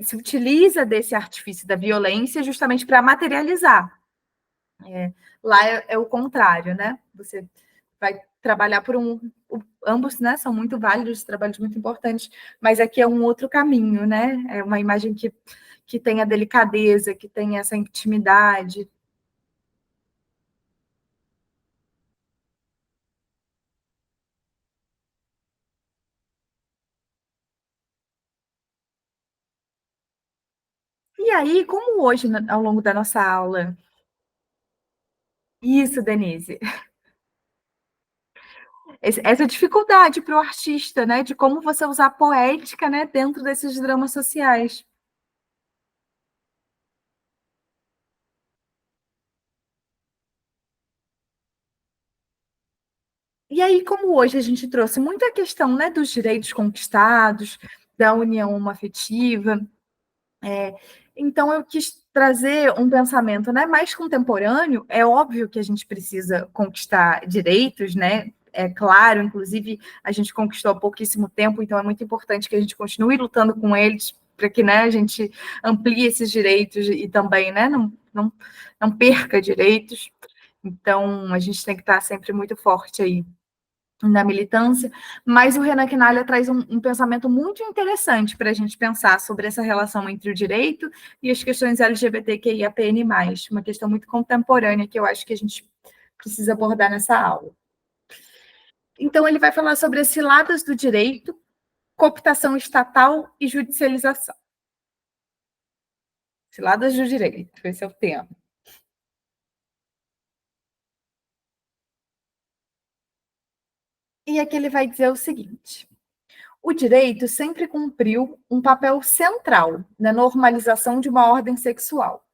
se utiliza desse artifício da violência justamente para materializar. Lá é o contrário, né? Você vai trabalhar por ambos, né, são muito válidos, trabalhos muito importantes, mas aqui é um outro caminho, né? É uma imagem que tem a delicadeza, que tem essa intimidade. E aí, como hoje, ao longo da nossa aula... Isso, Denise. Essa dificuldade para o artista, né, de como você usar a poética, né, dentro desses dramas sociais. E aí, como hoje a gente trouxe muita questão, né, dos direitos conquistados, da união homoafetiva, então eu quis trazer um pensamento, né, mais contemporâneo. É óbvio que a gente precisa conquistar direitos, né? É claro, inclusive a gente conquistou há pouquíssimo tempo, então é muito importante que a gente continue lutando com eles para que, né, a gente amplie esses direitos e também, né, não perca direitos. Então a gente tem que estar sempre muito forte aí na militância, mas o Renan Quinalha traz um pensamento muito interessante para a gente pensar sobre essa relação entre o direito e as questões LGBTQIAPN+, uma questão muito contemporânea que eu acho que a gente precisa abordar nessa aula. Então, ele vai falar sobre as ciladas do direito, cooptação estatal e judicialização. Ciladas do direito, esse é o tema. E aqui ele vai dizer o seguinte: o direito sempre cumpriu um papel central na normalização de uma ordem sexual,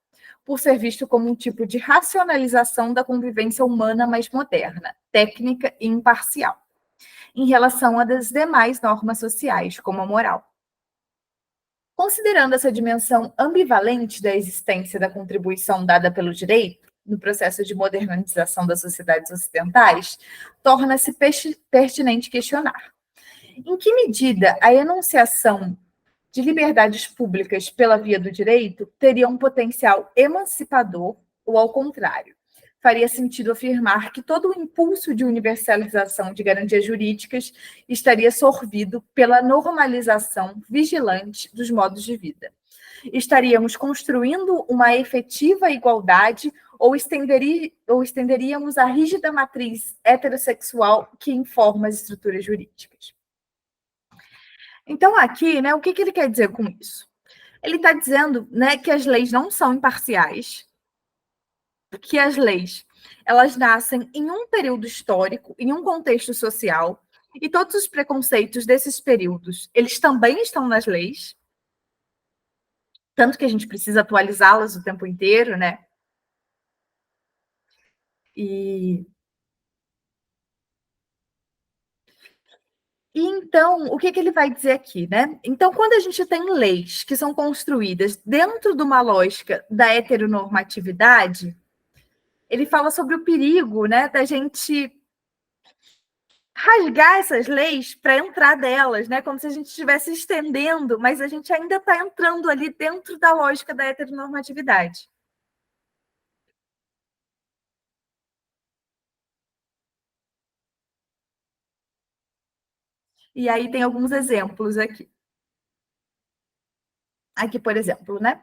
por ser visto como um tipo de racionalização da convivência humana mais moderna, técnica e imparcial, em relação às demais normas sociais, como a moral. Considerando essa dimensão ambivalente da existência da contribuição dada pelo direito no processo de modernização das sociedades ocidentais, torna-se pertinente questionar: em que medida a enunciação de liberdades públicas pela via do direito teria um potencial emancipador, ou, ao contrário, faria sentido afirmar que todo o impulso de universalização de garantias jurídicas estaria sorvido pela normalização vigilante dos modos de vida? Estaríamos construindo uma efetiva igualdade ou estenderíamos a rígida matriz heterossexual que informa as estruturas jurídicas? Então, aqui, né, o que ele quer dizer com isso? Ele está dizendo, né, que as leis não são imparciais, que as leis elas nascem em um período histórico, em um contexto social, e todos os preconceitos desses períodos, eles também estão nas leis, tanto que a gente precisa atualizá-las o tempo inteiro, né? E então, o que ele vai dizer aqui, né? Então, quando a gente tem leis que são construídas dentro de uma lógica da heteronormatividade, ele fala sobre o perigo, né, da gente rasgar essas leis para entrar delas, né? Como se a gente estivesse estendendo, mas a gente ainda está entrando ali dentro da lógica da heteronormatividade. E aí tem alguns exemplos aqui. Aqui, por exemplo, né?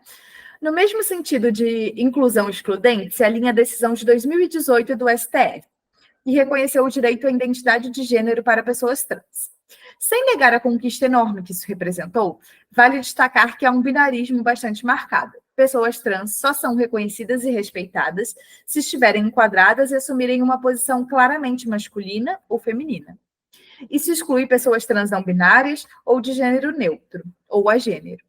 No mesmo sentido de inclusão excludente, se alinha a decisão de 2018 do STF, que reconheceu o direito à identidade de gênero para pessoas trans. Sem negar a conquista enorme que isso representou, vale destacar que há um binarismo bastante marcado. Pessoas trans só são reconhecidas e respeitadas se estiverem enquadradas e assumirem uma posição claramente masculina ou feminina. Isso exclui pessoas trans não binárias ou de gênero neutro, ou agênero.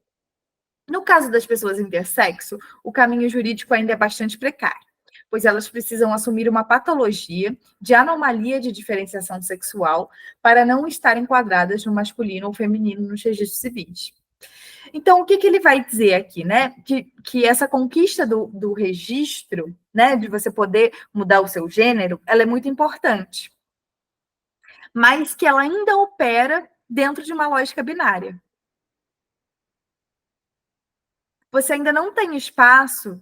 No caso das pessoas intersexo, o caminho jurídico ainda é bastante precário, pois elas precisam assumir uma patologia de anomalia de diferenciação sexual para não estar enquadradas no masculino ou feminino nos registros civis. Então, o que ele vai dizer aqui, né? Que essa conquista do registro, né, de você poder mudar o seu gênero, ela é muito importante, mas que ela ainda opera dentro de uma lógica binária. Você ainda não tem espaço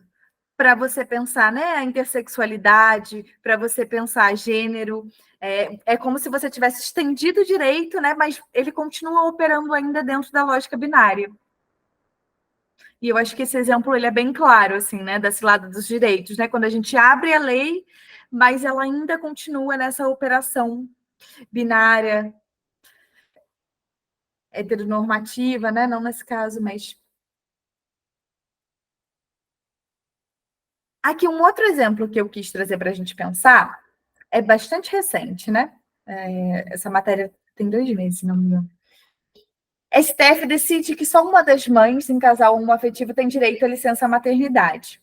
para você pensar, né, a intersexualidade, para você pensar gênero. É como se você tivesse estendido o direito, né, mas ele continua operando ainda dentro da lógica binária. E eu acho que esse exemplo ele é bem claro, assim, né, da cilada dos direitos, né, quando a gente abre a lei, mas ela ainda continua nessa operação binária, heteronormativa, né, não nesse caso, mas... Aqui um outro exemplo que eu quis trazer para a gente pensar, é bastante recente, né? Essa matéria tem 2 meses, se não me engano. STF decide que só uma das mães em casal homoafetivo tem direito à licença maternidade.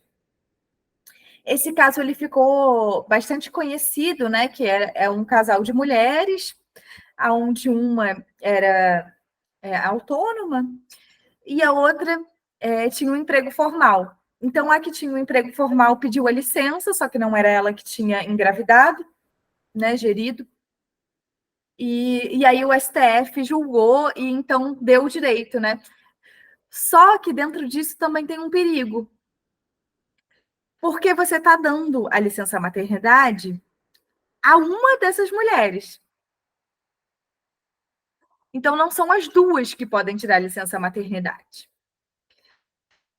Esse caso ele ficou bastante conhecido, né? Que é um casal de mulheres, onde uma era autônoma e a outra tinha um emprego formal. Então, a que tinha um emprego formal pediu a licença, só que não era ela que tinha engravidado, né, gerido. E aí o STF julgou e então deu o direito, né? Só que dentro disso também tem um perigo. Porque você está dando a licença maternidade a uma dessas mulheres. Então, não são as duas que podem tirar a licença maternidade.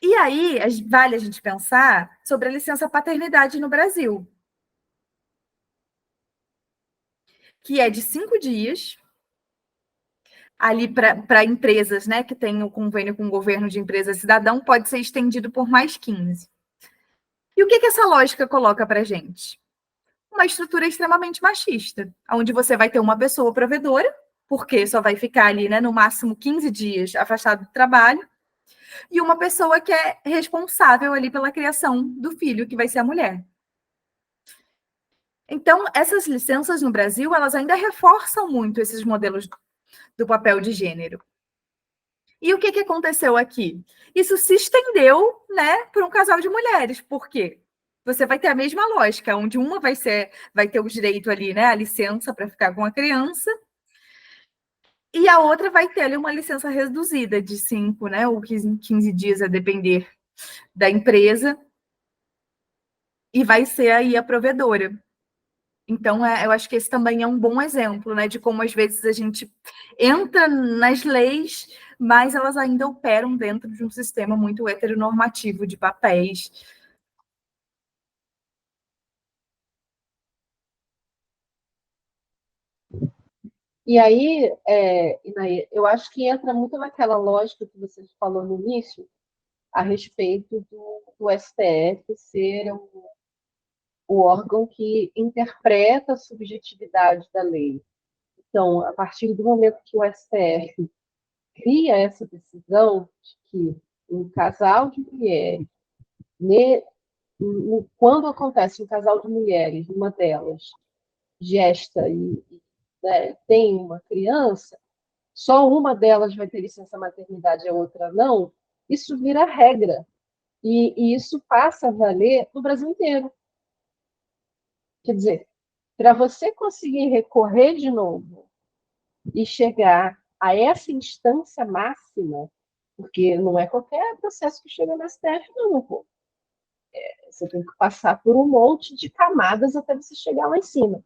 E aí, vale a gente pensar sobre a licença paternidade no Brasil, que é de 5 dias ali para empresas, né, que tem o convênio com o governo de empresa cidadão, pode ser estendido por mais 15. E o que essa lógica coloca para a gente? Uma estrutura extremamente machista, onde você vai ter uma pessoa provedora, porque só vai ficar ali, né, no máximo 15 dias afastado do trabalho, e uma pessoa que é responsável ali pela criação do filho, que vai ser a mulher. Então, essas licenças no Brasil, elas ainda reforçam muito esses modelos do papel de gênero. E o que aconteceu aqui? Isso se estendeu, né, para um casal de mulheres. Por quê? Você vai ter a mesma lógica, onde uma vai ter o direito ali, né, a licença para ficar com a criança, e a outra vai ter ali uma licença reduzida de 5, né, ou 15 dias, a depender da empresa, e vai ser aí a provedora. Então, eu acho que esse também é um bom exemplo, né, de como às vezes a gente entra nas leis, mas elas ainda operam dentro de um sistema muito heteronormativo de papéis. E aí, Inaê, eu acho que entra muito naquela lógica que você falou no início, a respeito do STF ser o órgão que interpreta a subjetividade da lei. Então, a partir do momento que o STF cria essa decisão de que um casal de mulheres, quando acontece um casal de mulheres, uma delas gesta e né, tem uma criança, só uma delas vai ter licença maternidade e a outra não, isso vira regra. E isso passa a valer no Brasil inteiro. Quer dizer, para você conseguir recorrer de novo e chegar a essa instância máxima, porque não é qualquer processo que chega no STF, não, pô. Você tem que passar por um monte de camadas até você chegar lá em cima.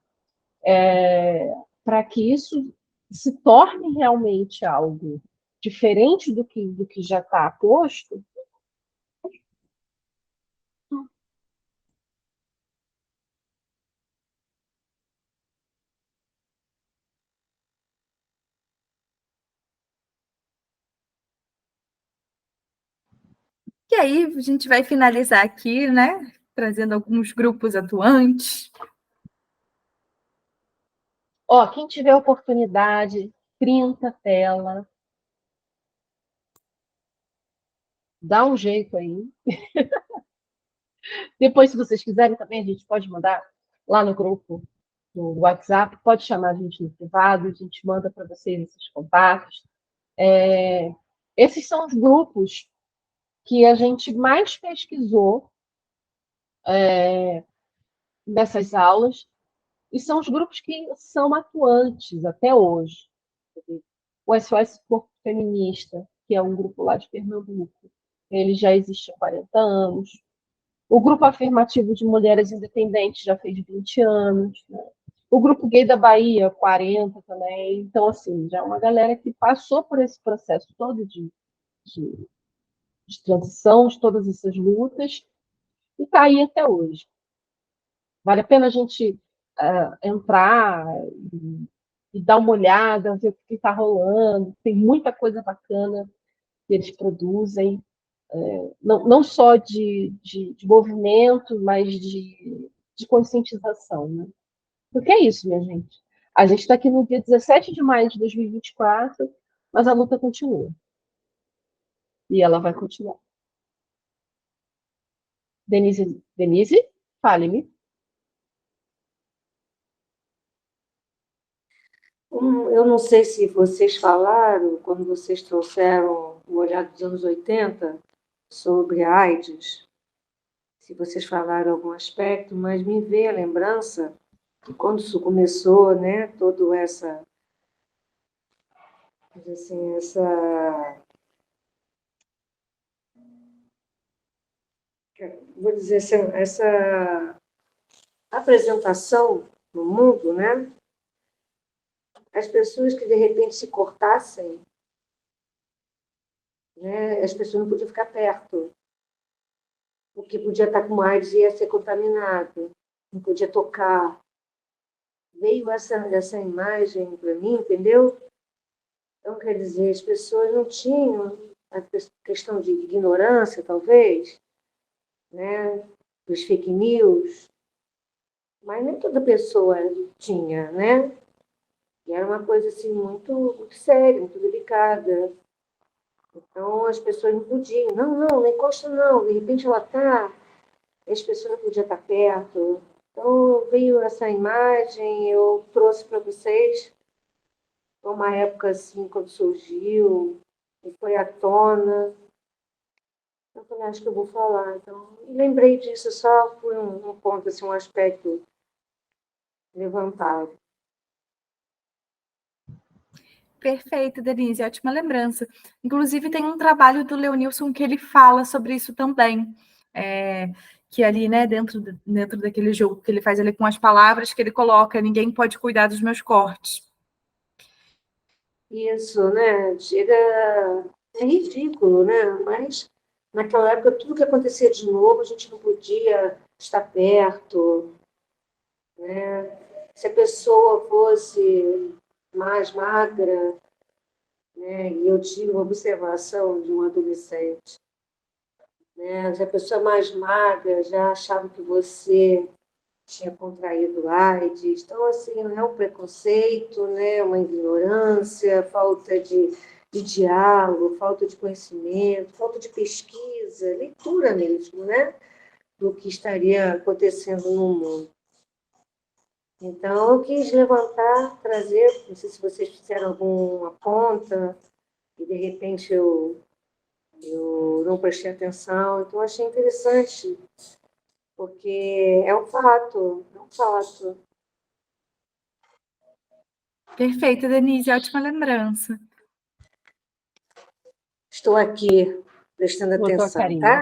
Para que isso se torne realmente algo diferente do que já está posto. E aí, a gente vai finalizar aqui, né, trazendo alguns grupos atuantes. Quem tiver oportunidade, printa a tela. Dá um jeito aí. Depois, se vocês quiserem também, a gente pode mandar lá no grupo do WhatsApp, pode chamar a gente no privado, a gente manda para vocês esses contatos. Esses são os grupos que a gente mais pesquisou nessas aulas, e são os grupos que são atuantes até hoje. O SOS Corpo Feminista, que é um grupo lá de Pernambuco, ele já existe há 40 anos. O Grupo Afirmativo de Mulheres Independentes já fez 20 anos. Né? O Grupo Gay da Bahia, 40 também. Então, assim, já é uma galera que passou por esse processo todo de transição, de todas essas lutas, e está aí até hoje. Vale a pena a gente entrar e dar uma olhada, ver o que está rolando. Tem muita coisa bacana que eles produzem, não só de movimento, mas de conscientização. Né? Porque é isso, minha gente. A gente está aqui no dia 17 de maio de 2024, mas a luta continua. E ela vai continuar. Denise, fale-me. Eu não sei se vocês falaram, quando vocês trouxeram o olhar dos anos 80 sobre a AIDS, se vocês falaram algum aspecto, mas me veio a lembrança que quando isso começou, né, toda essa vou dizer assim, essa apresentação no mundo, né? As pessoas que de repente se cortassem, né? As pessoas não podiam ficar perto, porque podia estar com AIDS e ia ser contaminado, não podia tocar. Veio essa imagem para mim, entendeu? Então, quer dizer, as pessoas não tinham a questão de ignorância, talvez, né? Dos fake news, mas nem toda pessoa tinha, né? E era uma coisa assim muito séria, muito delicada. Então as pessoas não podiam, não encosta não, de repente ela está, as pessoas não podiam estar perto. Então veio essa imagem, eu trouxe para vocês. Foi uma época assim, quando surgiu, e foi à tona. Eu falei, acho que eu vou falar. Então, e lembrei disso, só foi um ponto, assim, um aspecto levantado. Perfeito, Denise, ótima lembrança. Inclusive, tem um trabalho do Leonilson que ele fala sobre isso também. Que ali, né, dentro daquele jogo que ele faz ali com as palavras, que ele coloca, ninguém pode cuidar dos meus cortes. Isso, né? Chega... É ridículo, né? Mas naquela época, tudo que acontecia de novo, a gente não podia estar perto, né? Se a pessoa fosse mais magra, né? E eu tive uma observação de um adolescente, né? Se a pessoa mais magra já achava que você tinha contraído AIDS. Então, assim, é um preconceito, né? Uma ignorância, falta de diálogo, falta de conhecimento, falta de pesquisa, leitura mesmo, né? Do que estaria acontecendo no mundo. Então, eu quis levantar, trazer, não sei se vocês fizeram alguma ponta, e de repente eu não prestei atenção, então achei interessante, porque é um fato, é um fato. Perfeito, Denise, ótima lembrança. Estou aqui prestando atenção, tá?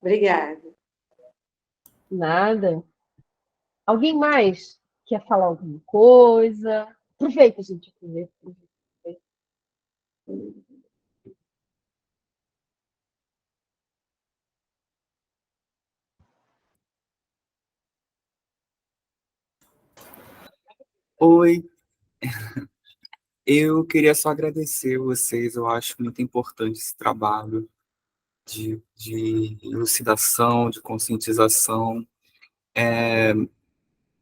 Obrigada. Nada. Alguém mais quer falar alguma coisa? Aproveita, gente. Aproveita. Oi, eu queria só agradecer vocês, eu acho muito importante esse trabalho de elucidação, de conscientização.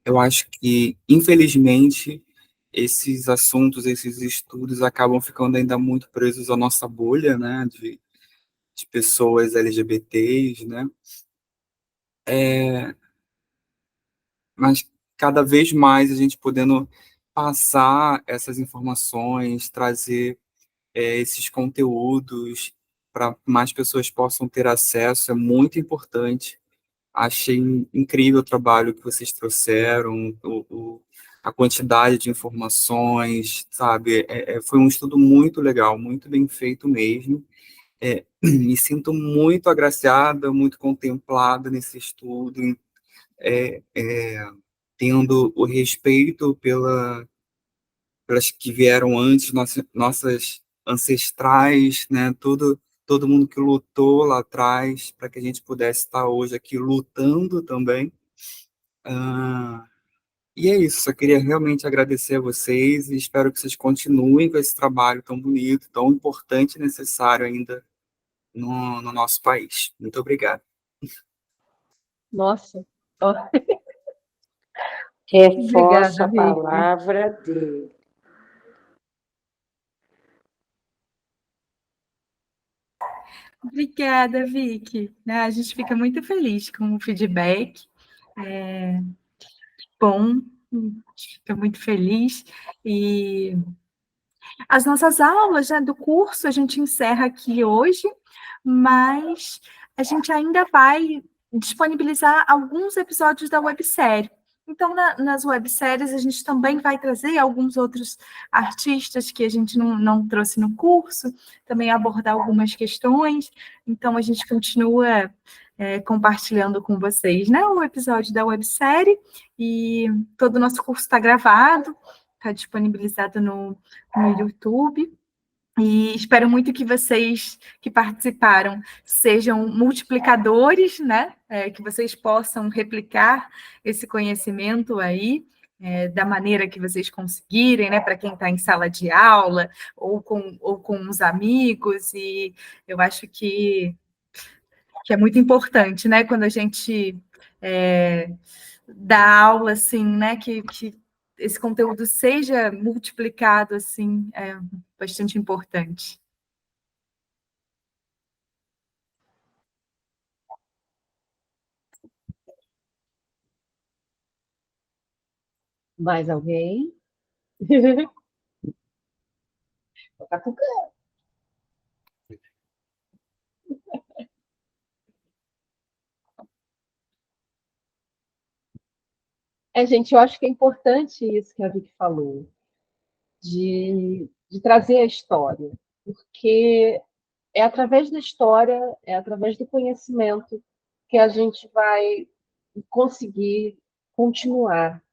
Eu acho que, infelizmente, esses assuntos, esses estudos acabam ficando ainda muito presos à nossa bolha, né, de pessoas LGBTs, né, mas cada vez mais a gente podendo passar essas informações, trazer esses conteúdos para mais pessoas possam ter acesso, é muito importante. Achei incrível o trabalho que vocês trouxeram, a quantidade de informações, sabe? Foi um estudo muito legal, muito bem feito mesmo. Me sinto muito agraciada, muito contemplada nesse estudo, tendo o respeito pelas que vieram antes, nossas ancestrais, né? Todo mundo que lutou lá atrás para que a gente pudesse estar hoje aqui lutando também. E é isso, só queria realmente agradecer a vocês e espero que vocês continuem com esse trabalho tão bonito, tão importante e necessário ainda no nosso país. Muito obrigado. Nossa. Reforço a palavra dele. Obrigada, Vicky. A gente fica muito feliz com o feedback. Bom, a gente fica muito feliz. E as nossas aulas, né, do curso a gente encerra aqui hoje, mas a gente ainda vai disponibilizar alguns episódios da websérie. Então, nas webséries, a gente também vai trazer alguns outros artistas que a gente não trouxe no curso, também abordar algumas questões. Então, a gente continua compartilhando com vocês, né, o episódio da websérie, e todo o nosso curso está gravado, está disponibilizado no YouTube. E espero muito que vocês que participaram sejam multiplicadores, né? Que vocês possam replicar esse conhecimento aí, da maneira que vocês conseguirem, né? Para quem está em sala de aula ou com os amigos. E eu acho que é muito importante, né? Quando a gente dá aula, assim, né? Que esse conteúdo seja multiplicado, assim, é bastante importante. Mais alguém? Tá com cara. Gente, eu acho que é importante isso que a Vicky falou, de trazer a história, porque é através da história, é através do conhecimento que a gente vai conseguir continuar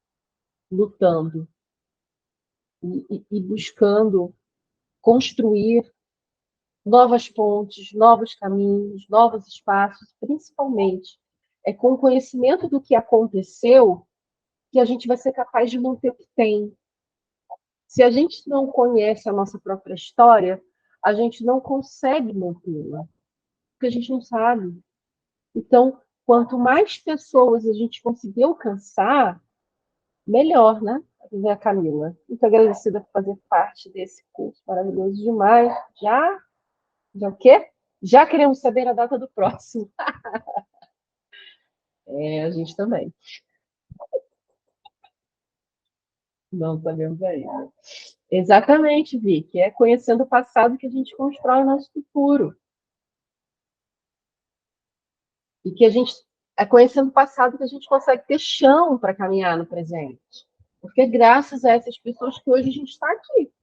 lutando e buscando construir novas pontes, novos caminhos, novos espaços, principalmente é com o conhecimento do que aconteceu que a gente vai ser capaz de manter o que tem. Se a gente não conhece a nossa própria história, a gente não consegue mantê-la, porque a gente não sabe. Então, quanto mais pessoas a gente conseguir alcançar, melhor, né? A Camila. Muito agradecida por fazer parte desse curso maravilhoso demais. Já o quê? Já queremos saber a data do próximo. A gente também. Não sabemos ainda. Exatamente, Vicky. É conhecendo o passado que a gente constrói o nosso futuro. E que a gente é conhecendo o passado que a gente consegue ter chão para caminhar no presente. Porque graças a essas pessoas que hoje a gente está aqui.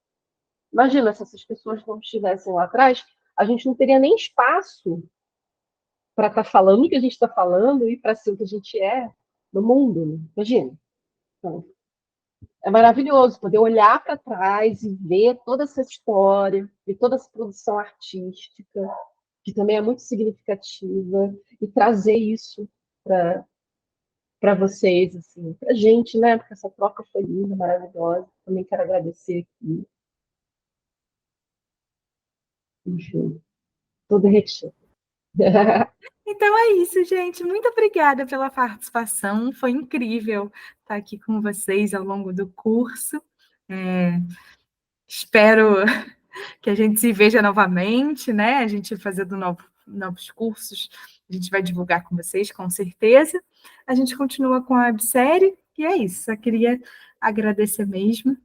Imagina se essas pessoas não estivessem lá atrás, a gente não teria nem espaço para estar falando o que a gente está falando e para ser o que a gente é no mundo. Imagina. Então, é maravilhoso poder olhar para trás e ver toda essa história, e toda essa produção artística, que também é muito significativa, e trazer isso para vocês, assim, para a gente, né? Porque essa troca foi linda, maravilhosa. Também quero agradecer aqui. Enfim, tô derretida. Então é isso, gente. Muito obrigada pela participação. Foi incrível estar aqui com vocês ao longo do curso. Espero que a gente se veja novamente, né? A gente fazendo novos cursos, a gente vai divulgar com vocês, com certeza. A gente continua com a websérie, e é isso. Só queria agradecer mesmo.